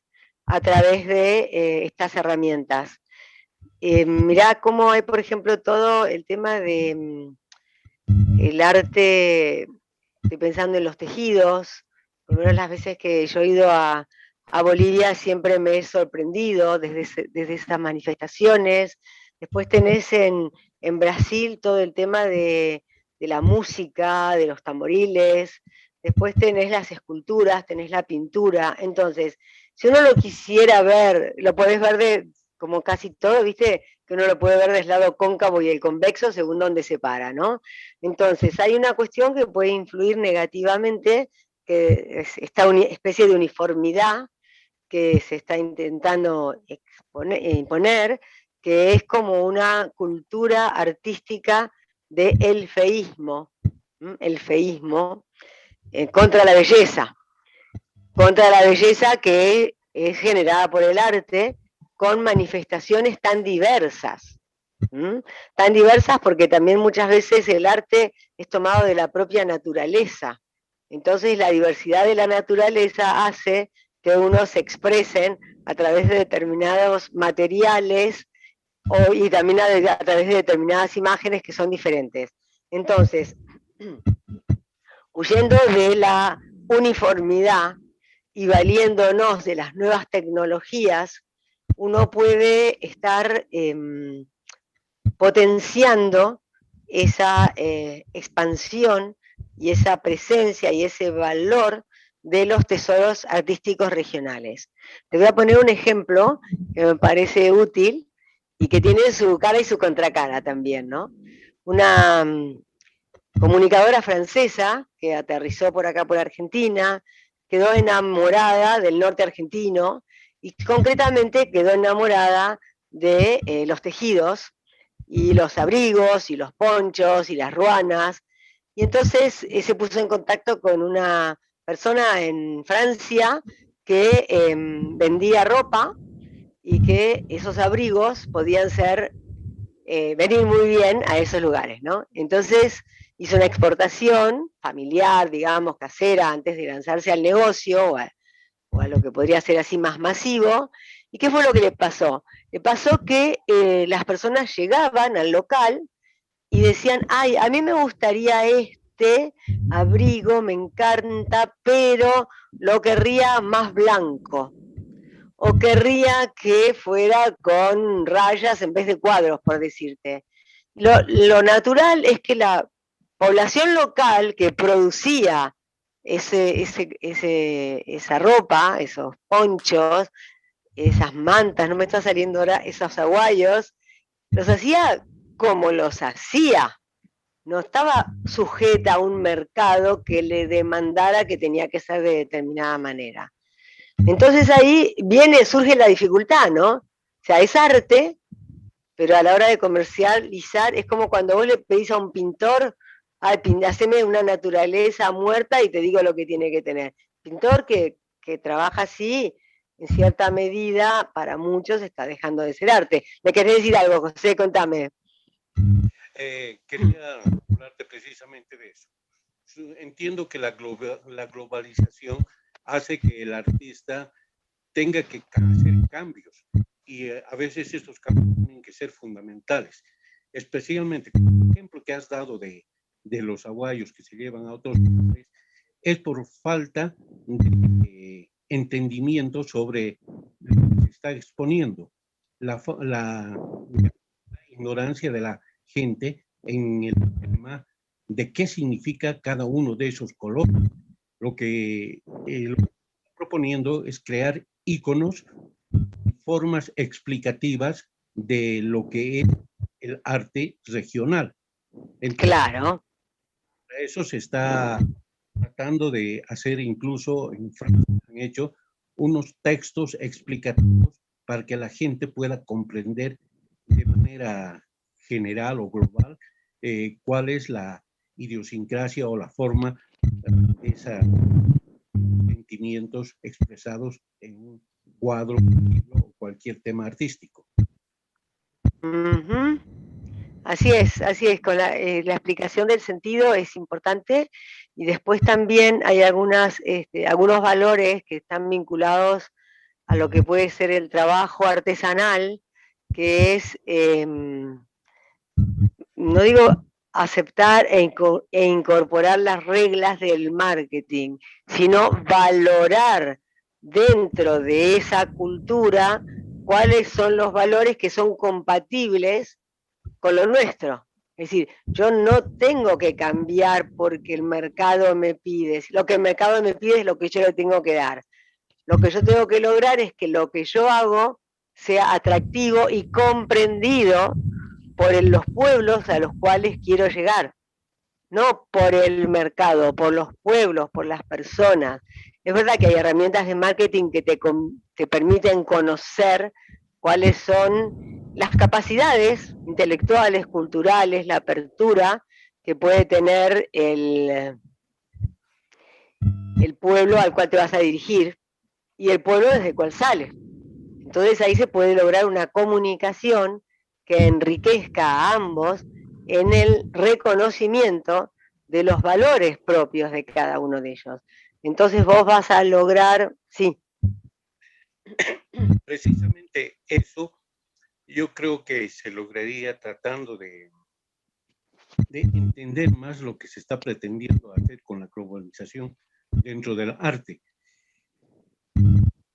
a través de estas herramientas. Mirá cómo hay, por ejemplo, todo el tema de el arte. Estoy pensando en los tejidos, por lo menos las veces que yo he ido a Bolivia siempre me he sorprendido desde esas manifestaciones. Después tenés en Brasil todo el tema de la música, de los tamboriles, después tenés las esculturas, tenés la pintura. Entonces, si uno lo quisiera ver, lo podés ver como casi todo, ¿viste? Que uno lo puede ver del lado cóncavo y el convexo según donde se para, ¿no? Entonces, hay una cuestión que puede influir negativamente, que es esta especie de uniformidad que se está intentando imponer, que es como una cultura artística del feísmo, el feísmo, contra la belleza que es generada por el arte con manifestaciones tan diversas. Tan diversas porque también muchas veces el arte es tomado de la propia naturaleza. Entonces la diversidad de la naturaleza hace que unos se expresen a través de determinados materiales y también a través de determinadas imágenes que son diferentes. Entonces, huyendo de la uniformidad y valiéndonos de las nuevas tecnologías, uno puede estar potenciando esa expansión y esa presencia y ese valor de los tesoros artísticos regionales. Te voy a poner un ejemplo que me parece útil y que tiene su cara y su contracara también, ¿no? Una comunicadora francesa que aterrizó por acá por Argentina, quedó enamorada del norte argentino y concretamente quedó enamorada de los tejidos y los abrigos, y los ponchos, y las ruanas. Y entonces se puso en contacto con una persona en Francia que vendía ropa y que esos abrigos podían venir muy bien a esos lugares, ¿no? Entonces hizo una exportación familiar, digamos, casera, antes de lanzarse al negocio o a lo que podría ser así más masivo. ¿Y qué fue lo que le pasó? Le pasó que las personas llegaban al local y decían, ay, a mí me gustaría este abrigo, me encanta, pero lo querría más blanco. O querría que fuera con rayas en vez de cuadros, por decirte. Lo natural es que la población local que producía esa ropa, esos ponchos, esas mantas, no me está saliendo ahora, esos aguayos, los hacía como los hacía. No estaba sujeta a un mercado que le demandara que tenía que ser de determinada manera. Entonces ahí surge la dificultad, ¿no? O sea, es arte, pero a la hora de comercializar es como cuando vos le pedís a un pintor, haceme una naturaleza muerta y te digo lo que tiene que tener. Pintor que trabaja así, en cierta medida, para muchos está dejando de ser arte. ¿Me querés decir algo, José? Contame. Quería hablarte precisamente de eso. Entiendo que la globalización hace que el artista tenga que hacer cambios y a veces estos cambios tienen que ser fundamentales, especialmente como el ejemplo que has dado de los aguayos que se llevan a otros lugares, es por falta de entendimiento sobre lo que se está exponiendo, la ignorancia de la gente en el tema de qué significa cada uno de esos colores. Lo que está proponiendo es crear íconos, formas explicativas de lo que es el arte regional. Entonces, claro. Eso se está tratando de hacer, incluso en Francia han hecho unos textos explicativos para que la gente pueda comprender de manera general o global cuál es la idiosincrasia o la forma de esos sentimientos expresados en un cuadro, o cualquier tema artístico. Uh-huh. Así es, con la explicación del sentido es importante, y después también hay algunos valores que están vinculados a lo que puede ser el trabajo artesanal, que es, no digo aceptar e incorporar las reglas del marketing, sino valorar dentro de esa cultura cuáles son los valores que son compatibles con lo nuestro. Es decir, yo no tengo que cambiar porque el mercado me pide. Lo que el mercado me pide es lo que yo le tengo que dar. Lo que yo tengo que lograr es que lo que yo hago sea atractivo y comprendido por los pueblos a los cuales quiero llegar. No por el mercado, por los pueblos, por las personas. Es verdad que hay herramientas de marketing que te permiten conocer cuáles son las capacidades intelectuales, culturales, la apertura que puede tener el pueblo al cual te vas a dirigir y el pueblo desde el cual sale. Entonces ahí se puede lograr una comunicación que enriquezca a ambos en el reconocimiento de los valores propios de cada uno de ellos. Entonces vos vas a lograr, sí. Precisamente eso yo creo que se lograría tratando de entender más lo que se está pretendiendo hacer con la globalización dentro del arte.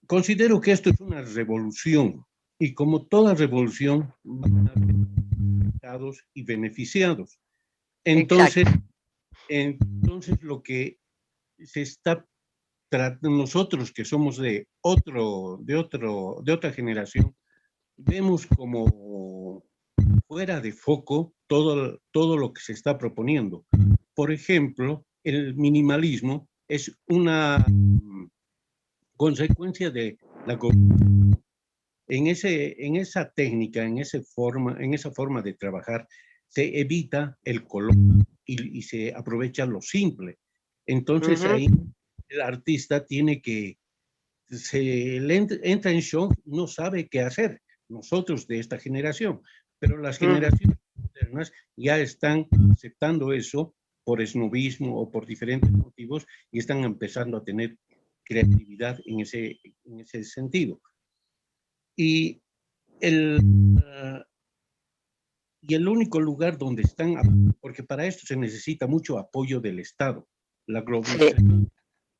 Considero que esto es una revolución y como toda revolución van a haber afectados y beneficiados. Entonces lo que se está tratando, nosotros que somos de otra generación, vemos como fuera de foco todo lo que se está proponiendo. Por ejemplo, el minimalismo es una consecuencia de la globalización. en esa técnica, en esa forma de trabajar, se evita el color y se aprovecha lo simple. Entonces ahí el artista tiene que, entra en shock, no sabe qué hacer. Nosotros de esta generación, pero las generaciones modernas ya están aceptando eso por esnovismo o por diferentes motivos y están empezando a tener creatividad en ese sentido. Y el único lugar donde están, porque para esto se necesita mucho apoyo del Estado. La globalización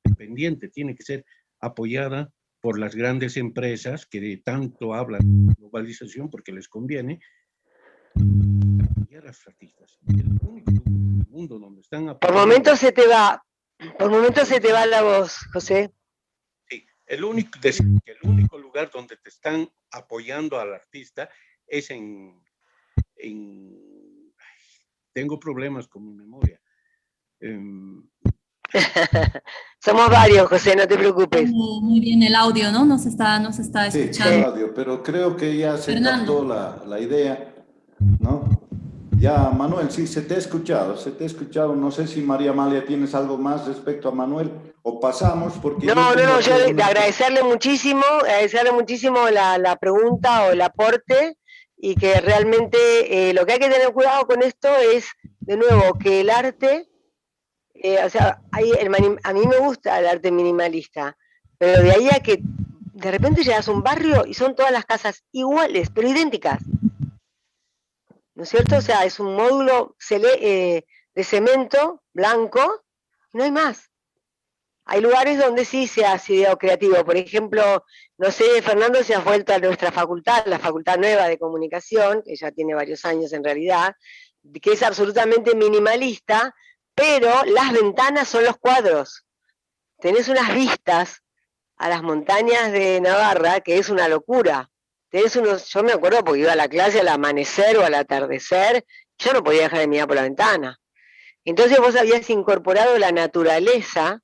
independiente tiene que ser apoyada por las grandes empresas que de tanto hablan de globalización porque les conviene apoyar a los artistas. El único lugar en el mundo donde están apoyando... Por momentos se te va la voz, José. Sí, el único lugar donde te están apoyando al artista es tengo problemas con mi memoria. Somos varios, José, no te preocupes. Muy bien el audio, ¿no? Nos está escuchando. Sí, el audio, pero creo que ya se captó la idea, ¿no? Ya, Manuel, sí, se te ha escuchado. No sé si María Amalia tienes algo más respecto a Manuel, o pasamos, porque... No, yo de agradecerle muchísimo la pregunta o el aporte, y que realmente lo que hay que tener cuidado con esto es, de nuevo, que el arte, o sea, a mí me gusta el arte minimalista, pero de ahí a que de repente llegas a un barrio y son todas las casas iguales, pero idénticas, ¿no es cierto? O sea, es un módulo de cemento blanco y no hay más. Hay lugares donde sí se ha sido creativo. Por ejemplo, no sé, Fernando, se ha vuelto a nuestra facultad, la Facultad Nueva de Comunicación, que ya tiene varios años en realidad, que es absolutamente minimalista, pero las ventanas son los cuadros. Tenés unas vistas a las montañas de Navarra, que es una locura. Yo me acuerdo porque iba a la clase al amanecer o al atardecer, yo no podía dejar de mirar por la ventana. Entonces vos habías incorporado la naturaleza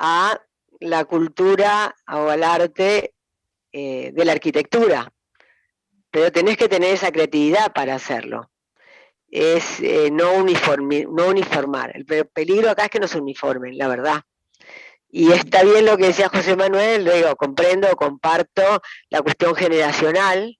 a la cultura o al arte de la arquitectura, pero tenés que tener esa creatividad para hacerlo. Es no uniformar. El peligro acá es que no se uniformen, la verdad. Y está bien lo que decía José Manuel, digo, comprendo, comparto la cuestión generacional,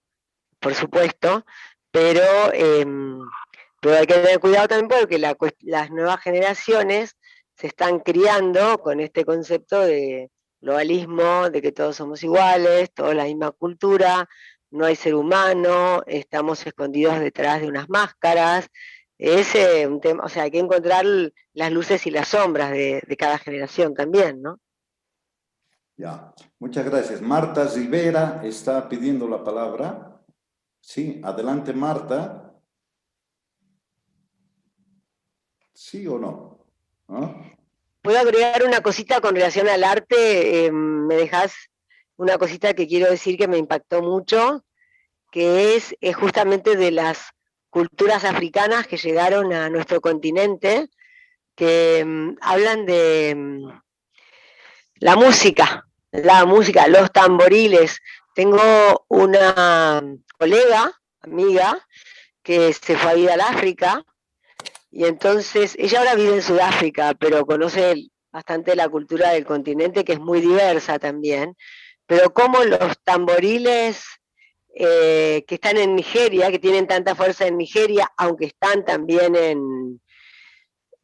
por supuesto, pero hay que tener cuidado también porque las nuevas generaciones se están criando con este concepto de globalismo, de que todos somos iguales, todos la misma cultura, no hay ser humano, estamos escondidos detrás de unas máscaras. Es un tema, o sea, hay que encontrar las luces y las sombras de cada generación también, ¿no? Ya, muchas gracias. Marta Rivera está pidiendo la palabra. Sí, adelante, Marta. ¿Sí o no? ¿Ah? ¿Puedo agregar una cosita con relación al arte? ¿Me dejás una cosita que quiero decir que me impactó mucho? Que es justamente de las culturas africanas que llegaron a nuestro continente, que hablan de la música, los tamboriles. Tengo una colega, amiga, que se fue a vivir al África, y entonces ella ahora vive en Sudáfrica, pero conoce bastante la cultura del continente, que es muy diversa también, pero como los tamboriles que están en Nigeria, que tienen tanta fuerza en Nigeria, aunque están también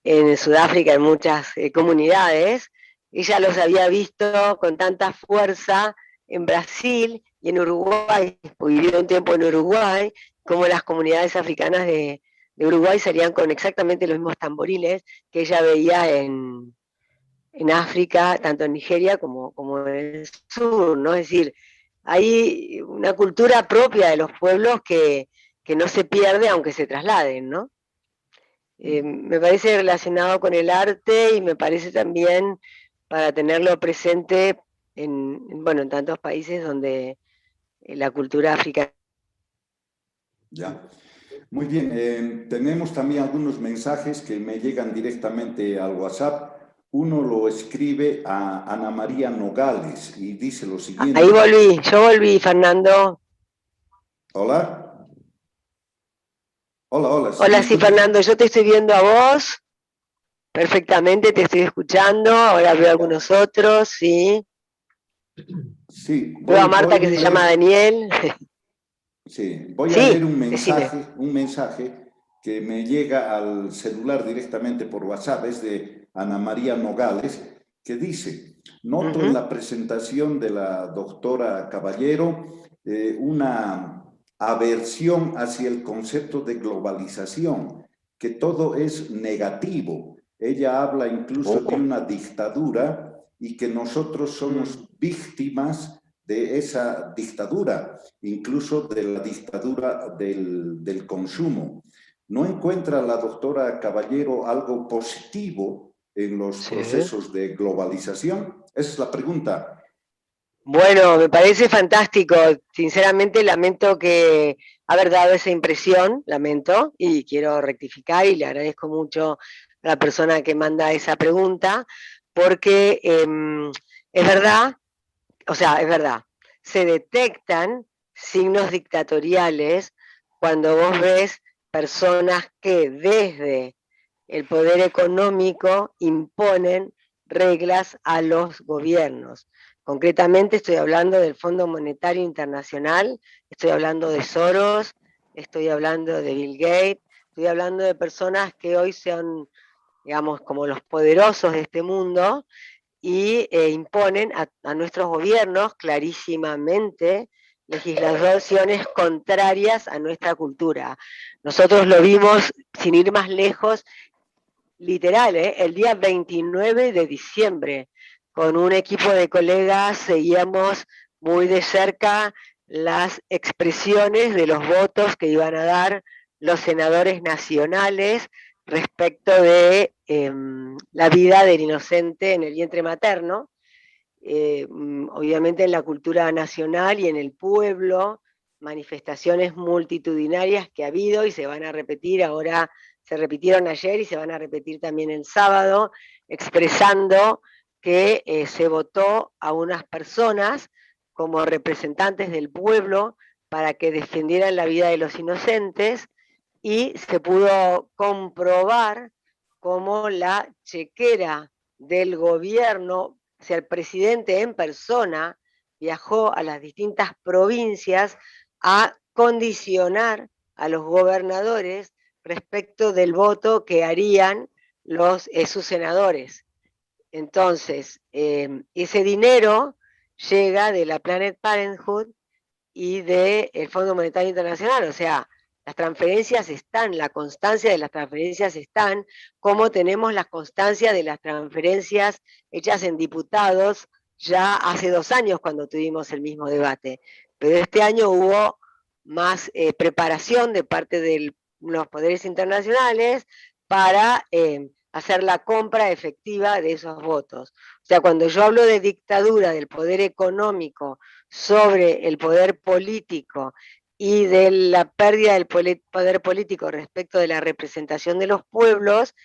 en Sudáfrica en muchas comunidades, ella los había visto con tanta fuerza en Brasil y en Uruguay, vivió un tiempo en Uruguay, como las comunidades africanas de Uruguay salían con exactamente los mismos tamboriles que ella veía en África, tanto en Nigeria como en el sur, ¿no? Es decir, hay una cultura propia de los pueblos que no se pierde aunque se trasladen, ¿no? Me parece relacionado con el arte y me parece también para tenerlo presente en tantos países donde la cultura africana. Ya, muy bien. Tenemos también algunos mensajes que me llegan directamente al WhatsApp. uno lo escribe a Ana María Nogales y dice lo siguiente. Ahí volví, yo volví, Fernando. Hola. Hola, hola. Hola, sí, Fernando, yo te estoy viendo a vos perfectamente, te estoy escuchando, ahora veo a algunos otros, sí. Sí, Veo a Marta que se llama Daniel. Sí, voy a Sí, leer un decime. mensaje que me llega al celular directamente por WhatsApp, es de Ana María Nogales, que dice: noto en la presentación de la doctora Caballero una aversión hacia el concepto de globalización, que todo es negativo. Ella habla incluso de una dictadura y que nosotros somos víctimas de esa dictadura, incluso de la dictadura del consumo. ¿No encuentra la doctora Caballero algo positivo en los procesos de globalización? Esa es la pregunta. Bueno, me parece fantástico. Sinceramente lamento que haber dado esa impresión, lamento, y quiero rectificar y le agradezco mucho a la persona que manda esa pregunta, porque es verdad, o sea, es verdad, se detectan signos dictatoriales cuando vos ves personas que desde el poder económico imponen reglas a los gobiernos. Concretamente estoy hablando del Fondo Monetario Internacional, estoy hablando de Soros, estoy hablando de Bill Gates, estoy hablando de personas que hoy son, digamos, como los poderosos de este mundo y imponen a nuestros gobiernos clarísimamente legislaciones contrarias a nuestra cultura. Nosotros lo vimos, sin ir más lejos, literal, el día 29 de diciembre, con un equipo de colegas, seguíamos muy de cerca las expresiones de los votos que iban a dar los senadores nacionales respecto de la vida del inocente en el vientre materno. Obviamente en la cultura nacional y en el pueblo, manifestaciones multitudinarias que ha habido y se van a repetir ahora, se repitieron ayer y se van a repetir también el sábado, expresando que se votó a unas personas como representantes del pueblo para que defendieran la vida de los inocentes, y se pudo comprobar cómo la chequera del gobierno, o sea, el presidente en persona viajó a las distintas provincias a condicionar a los gobernadores respecto del voto que harían sus senadores. Entonces, ese dinero llega de la Planned Parenthood y del Fondo Monetario Internacional, o sea, las transferencias están, la constancia de las transferencias están, como tenemos la constancia de las transferencias hechas en diputados ya hace 2 años cuando tuvimos el mismo debate. Pero este año hubo más preparación de parte de los poderes internacionales para hacer la compra efectiva de esos votos. O sea, cuando yo hablo de dictadura del poder económico sobre el poder político y de la pérdida del poder político respecto de la representación de los pueblos,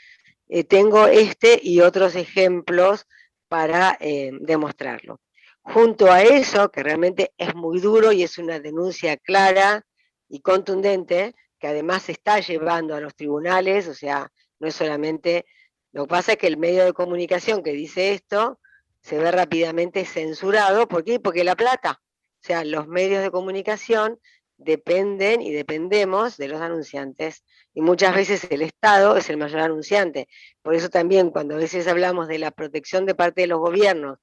tengo este y otros ejemplos para demostrarlo. Junto a eso, que realmente es muy duro y es una denuncia clara y contundente, que además se está llevando a los tribunales, o sea, no es solamente... Lo que pasa es que el medio de comunicación que dice esto se ve rápidamente censurado. ¿Por qué? Porque la plata. O sea, los medios de comunicación dependen y dependemos de los anunciantes. Y muchas veces el Estado es el mayor anunciante. Por eso también cuando a veces hablamos de la protección de parte de los gobiernos,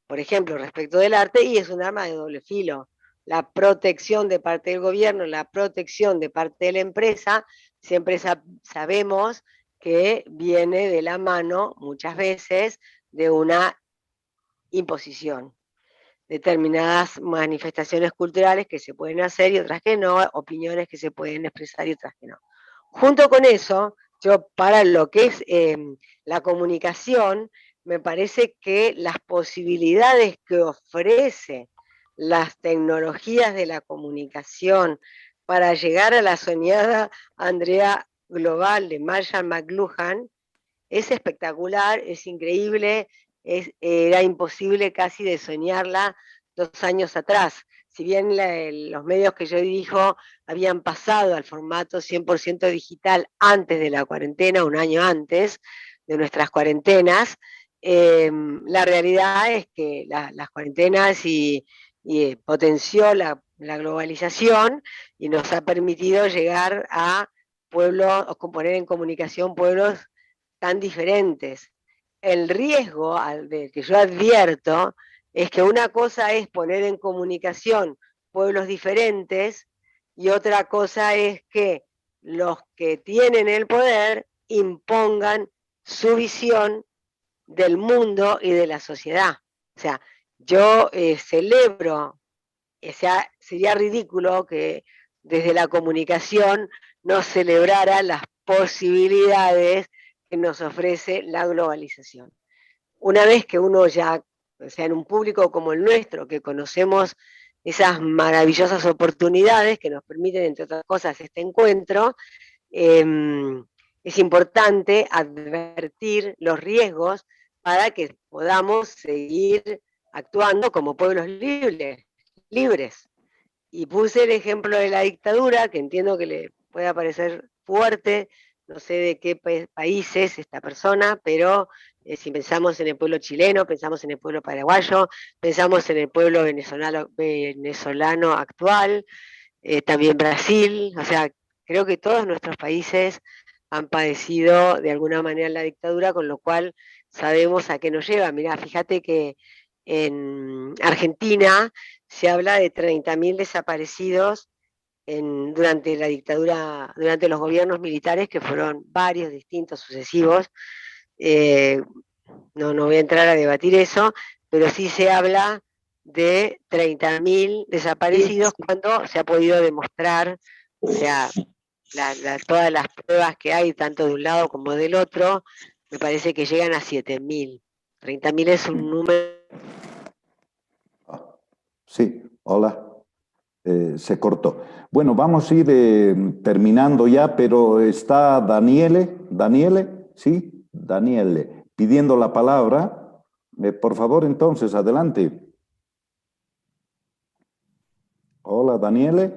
por ejemplo, respecto del arte, y es un arma de doble filo. La protección de parte del gobierno, la protección de parte de la empresa, siempre sabemos que viene de la mano, muchas veces, de una imposición. Determinadas manifestaciones culturales que se pueden hacer y otras que no, opiniones que se pueden expresar y otras que no. Junto con eso, yo para lo que es la comunicación, me parece que las posibilidades que ofrece las tecnologías de la comunicación para llegar a la soñada Andrea global de Marshall McLuhan es espectacular, es increíble, era imposible casi de soñarla 2 años atrás. Si bien los medios que yo dirijo habían pasado al formato 100% digital antes de la cuarentena, un año antes de nuestras cuarentenas, la realidad es que las cuarentenas potenció la globalización y nos ha permitido llegar a pueblos, o poner en comunicación pueblos tan diferentes. El riesgo del que yo advierto es que una cosa es poner en comunicación pueblos diferentes y otra cosa es que los que tienen el poder impongan su visión del mundo y de la sociedad. O sea, yo celebro, sería ridículo que desde la comunicación no celebrara las posibilidades que nos ofrece la globalización. Una vez que uno ya, o sea, en un público como el nuestro, que conocemos esas maravillosas oportunidades que nos permiten, entre otras cosas, este encuentro, es importante advertir los riesgos para que podamos seguir actuando como pueblos libres. Y puse el ejemplo de la dictadura, que entiendo que le pueda parecer fuerte, no sé de qué país es esta persona, pero si pensamos en el pueblo chileno, pensamos en el pueblo paraguayo, pensamos en el pueblo venezolano actual, también Brasil, o sea, creo que todos nuestros países han padecido de alguna manera la dictadura, con lo cual sabemos a qué nos lleva. Mirá, fíjate que en Argentina se habla de 30.000 desaparecidos durante la dictadura, durante los gobiernos militares, que fueron varios, distintos, sucesivos. No voy a entrar a debatir eso, pero sí se habla de 30.000 desaparecidos cuando se ha podido demostrar, o sea, todas las pruebas que hay, tanto de un lado como del otro, me parece que llegan a 7.000. 30.000 es un número. Sí, hola. Se cortó. Bueno, vamos a ir terminando ya, pero está Daniele, ¿sí? Daniele, pidiendo la palabra. Por favor, entonces, adelante. Hola, Daniele.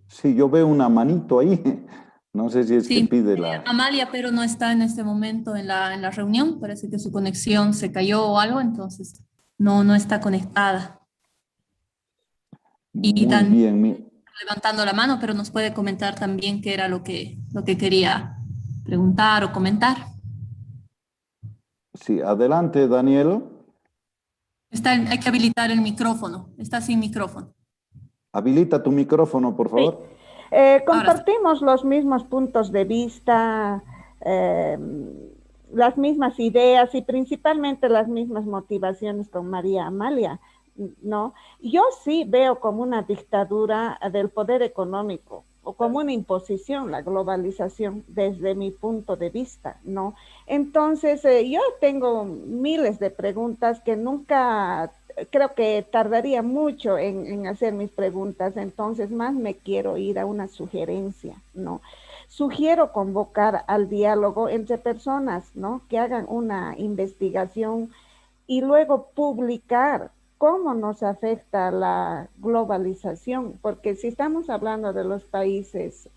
Sí, yo veo una manito ahí. No sé si es que pide la... Amalia, pero no está en este momento en la reunión. Parece que su conexión se cayó o algo, entonces no está conectada. Y Muy bien. levantando la mano, pero nos puede comentar también qué era lo que quería preguntar o comentar. Sí, adelante, Daniel. Hay que habilitar el micrófono. Está sin micrófono. Habilita tu micrófono, por favor. Sí. Compartimos los mismos puntos de vista, las mismas ideas y principalmente las mismas motivaciones con María Amalia, ¿no? Yo sí veo como una dictadura del poder económico o como una imposición la globalización desde mi punto de vista, ¿no? Entonces, yo tengo miles de preguntas que nunca... Creo que tardaría mucho en hacer mis preguntas, entonces más me quiero ir a una sugerencia, ¿no? Sugiero convocar al diálogo entre personas, ¿no? Que hagan una investigación y luego publicar cómo nos afecta la globalización, porque si estamos hablando de los países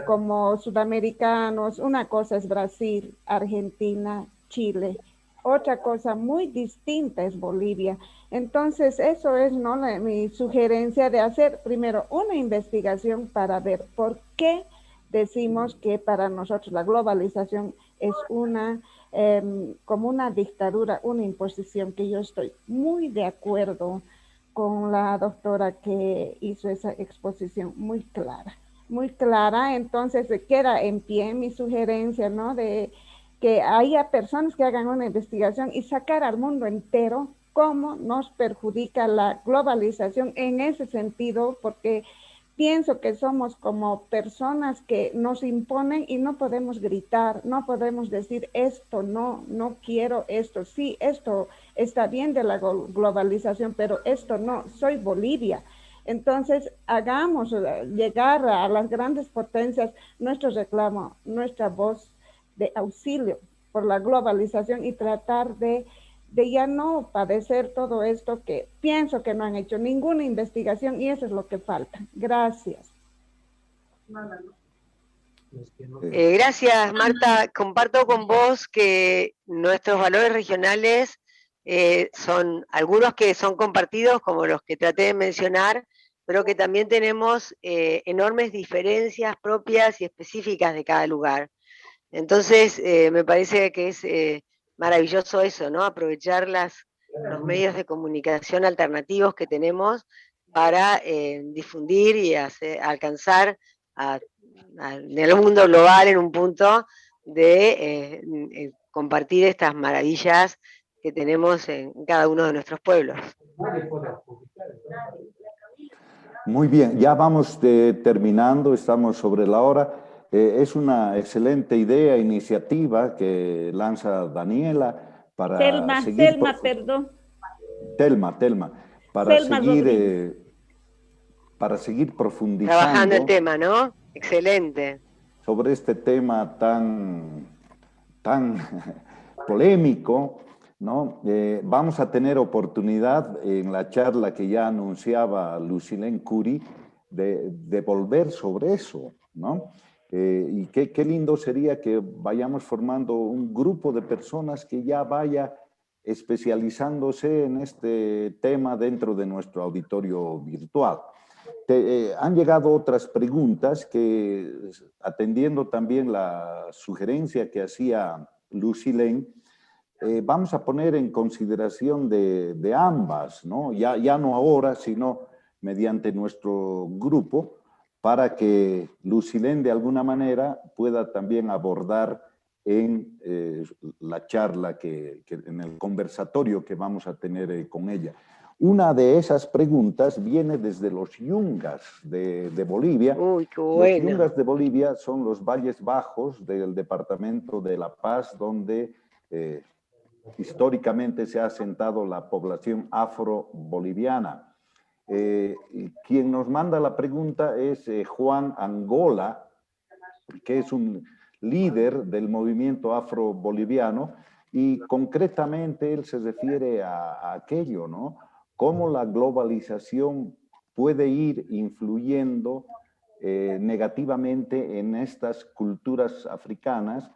como sudamericanos, una cosa es Brasil, Argentina, Chile, otra cosa muy distinta es Bolivia. Entonces, eso es, ¿no?, mi sugerencia de hacer primero una investigación para ver por qué decimos que para nosotros la globalización es como una dictadura, una imposición, que yo estoy muy de acuerdo con la doctora que hizo esa exposición muy clara. Entonces queda en pie mi sugerencia, ¿no?, de que haya personas que hagan una investigación y sacar al mundo entero cómo nos perjudica la globalización en ese sentido, porque pienso que somos como personas que nos imponen y no podemos gritar, no podemos decir esto no quiero esto, sí, esto está bien de la globalización, pero esto no, soy Bolivia. Entonces, hagamos llegar a las grandes potencias nuestro reclamo, nuestra voz de auxilio por la globalización y tratar de ya no padecer todo esto que pienso que no han hecho ninguna investigación y eso es lo que falta. Gracias. Gracias, Marta. Comparto con vos que nuestros valores regionales son algunos que son compartidos, como los que traté de mencionar, pero que también tenemos enormes diferencias propias y específicas de cada lugar. Entonces, me parece que es maravilloso eso, ¿no? Aprovechar los medios de comunicación alternativos que tenemos para difundir y alcanzar en el mundo global en un punto de compartir estas maravillas que tenemos en cada uno de nuestros pueblos. Muy bien, ya vamos terminando, estamos sobre la hora. Es una excelente idea, iniciativa que lanza Daniela para seguir... Telma, para seguir profundizando. Trabajando el tema, ¿no? Excelente. Sobre este tema tan polémico, ¿no? Vamos a tener oportunidad en la charla que ya anunciaba Lucilén Curi de volver sobre eso, ¿no? Y qué lindo sería que vayamos formando un grupo de personas que ya vaya especializándose en este tema dentro de nuestro auditorio virtual. Han llegado otras preguntas que, atendiendo también la sugerencia que hacía Lucilén, vamos a poner en consideración de ambas, ¿no? Ya no ahora, sino mediante nuestro grupo, para que Lucilén de alguna manera pueda también abordar en la charla, en el conversatorio que vamos a tener con ella. Una de esas preguntas viene desde los Yungas de Bolivia. Uy, qué bueno. Los Yungas de Bolivia son los valles bajos del departamento de La Paz, donde históricamente se ha asentado la población afro-boliviana. Quien nos manda la pregunta es Juan Angola, que es un líder del movimiento afro-boliviano, y concretamente él se refiere a aquello, ¿no? Cómo la globalización puede ir influyendo negativamente en estas culturas africanas,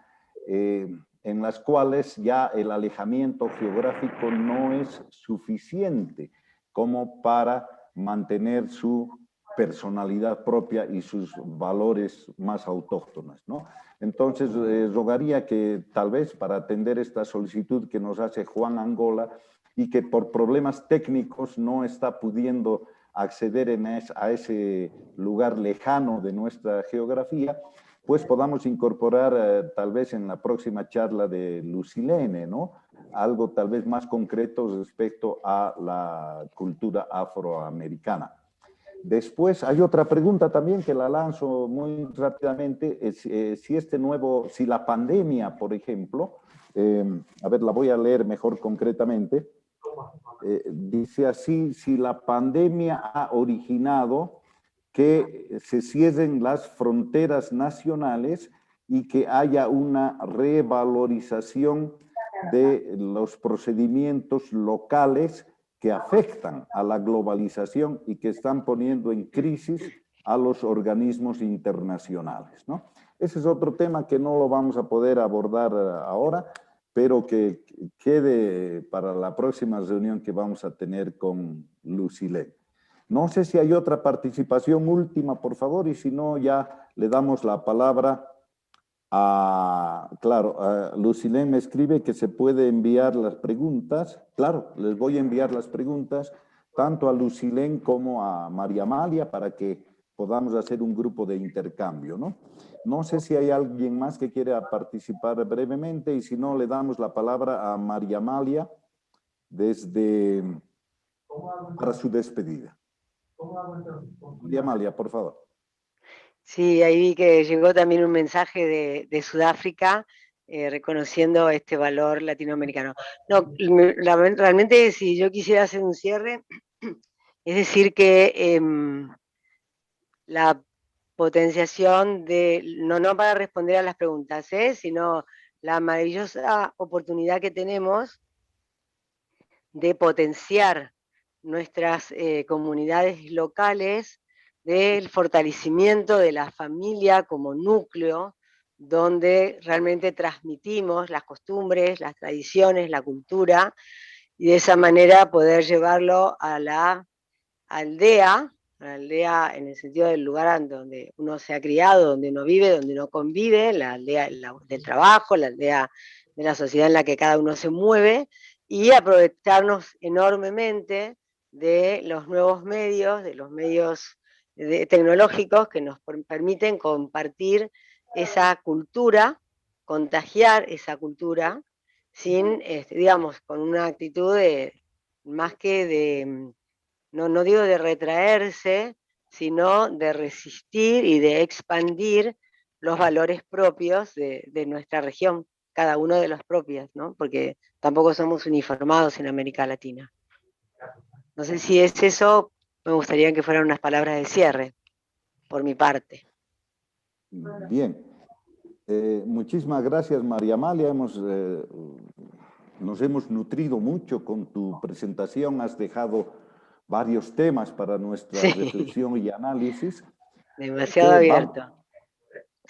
en las cuales ya el alejamiento geográfico no es suficiente como para mantener su personalidad propia y sus valores más autóctonos, ¿no? Entonces, rogaría que tal vez para atender esta solicitud que nos hace Juan Angola y que por problemas técnicos no está pudiendo acceder a ese lugar lejano de nuestra geografía, pues podamos incorporar tal vez en la próxima charla de Lucilene, ¿no? Algo tal vez más concreto respecto a la cultura afroamericana. Después hay otra pregunta también que la lanzo muy rápidamente, si la pandemia, por ejemplo, a ver, la voy a leer mejor concretamente, dice así: si la pandemia ha originado que se cierren las fronteras nacionales y que haya una revalorización de los procedimientos locales que afectan a la globalización y que están poniendo en crisis a los organismos internacionales, ¿no? Ese es otro tema que no lo vamos a poder abordar ahora, pero que quede para la próxima reunión que vamos a tener con Lucilén. No sé si hay otra participación última, por favor, y si no, ya le damos la palabra a... Claro, Lucilén me escribe que se puede enviar las preguntas. Claro, les voy a enviar las preguntas tanto a Lucilén como a María Amalia para que podamos hacer un grupo de intercambio, ¿no? No sé si hay alguien más que quiera participar brevemente, y si no, le damos la palabra a María Amalia para su despedida. María Amalia, por favor. Sí, ahí vi que llegó también un mensaje de Sudáfrica reconociendo este valor latinoamericano. No, realmente si yo quisiera hacer un cierre, Es decir que la potenciación de, no para responder a las preguntas, sino la maravillosa oportunidad que tenemos de potenciar nuestras comunidades locales, del fortalecimiento de la familia como núcleo, donde realmente transmitimos las costumbres, las tradiciones, la cultura, y de esa manera poder llevarlo a la aldea en el sentido del lugar donde uno se ha criado, donde uno vive, donde uno convive, la aldea del trabajo, la aldea de la sociedad en la que cada uno se mueve, y aprovecharnos enormemente de los nuevos medios, de los medios tecnológicos que nos permiten compartir esa cultura, contagiar esa cultura, sin, digamos, con una actitud más que de, no digo de retraerse, sino de resistir y de expandir los valores propios de nuestra región, cada uno de los propios, ¿no? Porque tampoco somos uniformados en América Latina. No sé si es eso, me gustaría que fueran unas palabras de cierre, por mi parte. Bien. Muchísimas gracias, María Amalia. Nos hemos nutrido mucho con tu presentación. Has dejado varios temas para nuestra reflexión y análisis. Demasiado abierto.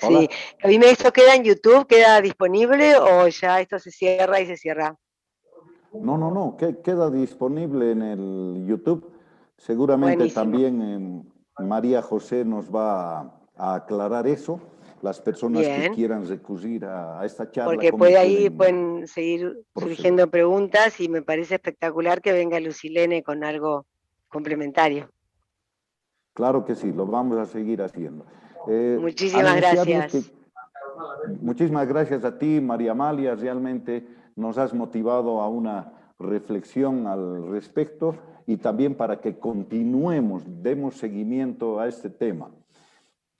Hola. Sí. Dime, ¿esto queda en YouTube? ¿Queda disponible o ya esto se cierra y se cierra? No, queda disponible en el YouTube. Seguramente Buenísimo. también María José nos va a aclarar eso. Las personas que quieran recurrir a esta charla. Porque ahí pueden seguir surgiendo preguntas y me parece espectacular que venga Lucilene con algo complementario. Claro que sí, lo vamos a seguir haciendo. Muchísimas gracias. Muchísimas gracias a ti, María Amalia. Realmente nos has motivado a una reflexión al respecto y también para que continuemos, demos seguimiento a este tema.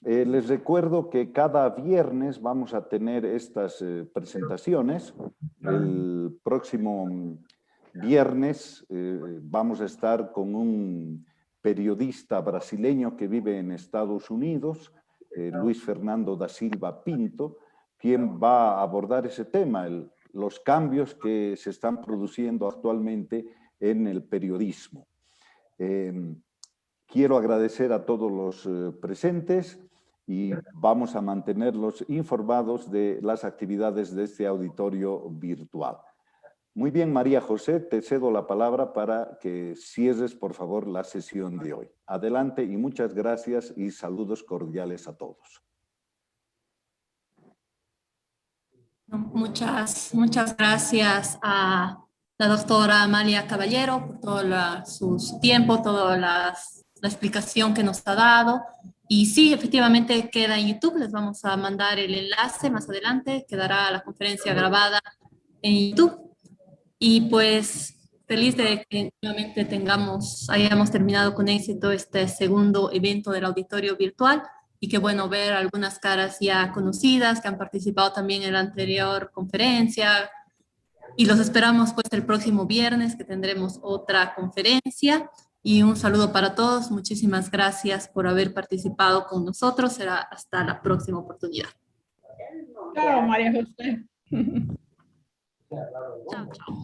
Les recuerdo que cada viernes vamos a tener estas presentaciones. El próximo viernes vamos a estar con un periodista brasileño que vive en Estados Unidos, Luis Fernando da Silva Pinto, quien va a abordar ese tema, los cambios que se están produciendo actualmente en el periodismo. Quiero agradecer a todos los presentes y vamos a mantenerlos informados de las actividades de este auditorio virtual. Muy bien, María José, te cedo la palabra para que cierres, por favor, la sesión de hoy. Adelante y muchas gracias y saludos cordiales a todos. Muchas gracias a la doctora Amalia Caballero por todo su tiempo, toda la explicación que nos ha dado. Y sí, efectivamente queda en YouTube, les vamos a mandar el enlace más adelante, quedará la conferencia grabada en YouTube. Y pues feliz de que nuevamente hayamos terminado con éxito este segundo evento del auditorio virtual y qué bueno ver algunas caras ya conocidas que han participado también en la anterior conferencia y los esperamos pues el próximo viernes que tendremos otra conferencia y un saludo para todos, muchísimas gracias por haber participado con nosotros, será hasta la próxima oportunidad. Chao, María José. Chao, chao.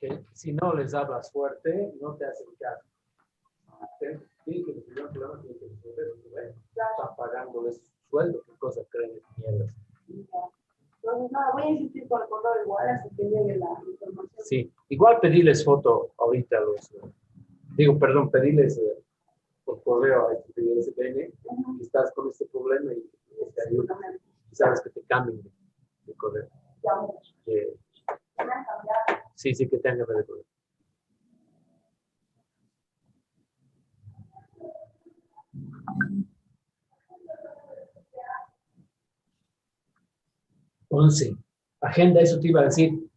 Que si no les hablas fuerte, no te hacen caso. Tienen que resolver un problema, tienen que resolver. Están pagándoles sueldo, qué cosas creen de mierdas. Entonces, nada, voy a insistir con el correo igual hasta que llegue la información. Sí, igual pedirles foto ahorita a los... pedirles por correo a este SPN que estás con este problema y te ayuda. Y sabes que te cambien de correo. Sí, que te han cambiado de correo. Agenda, eso te iba a decir.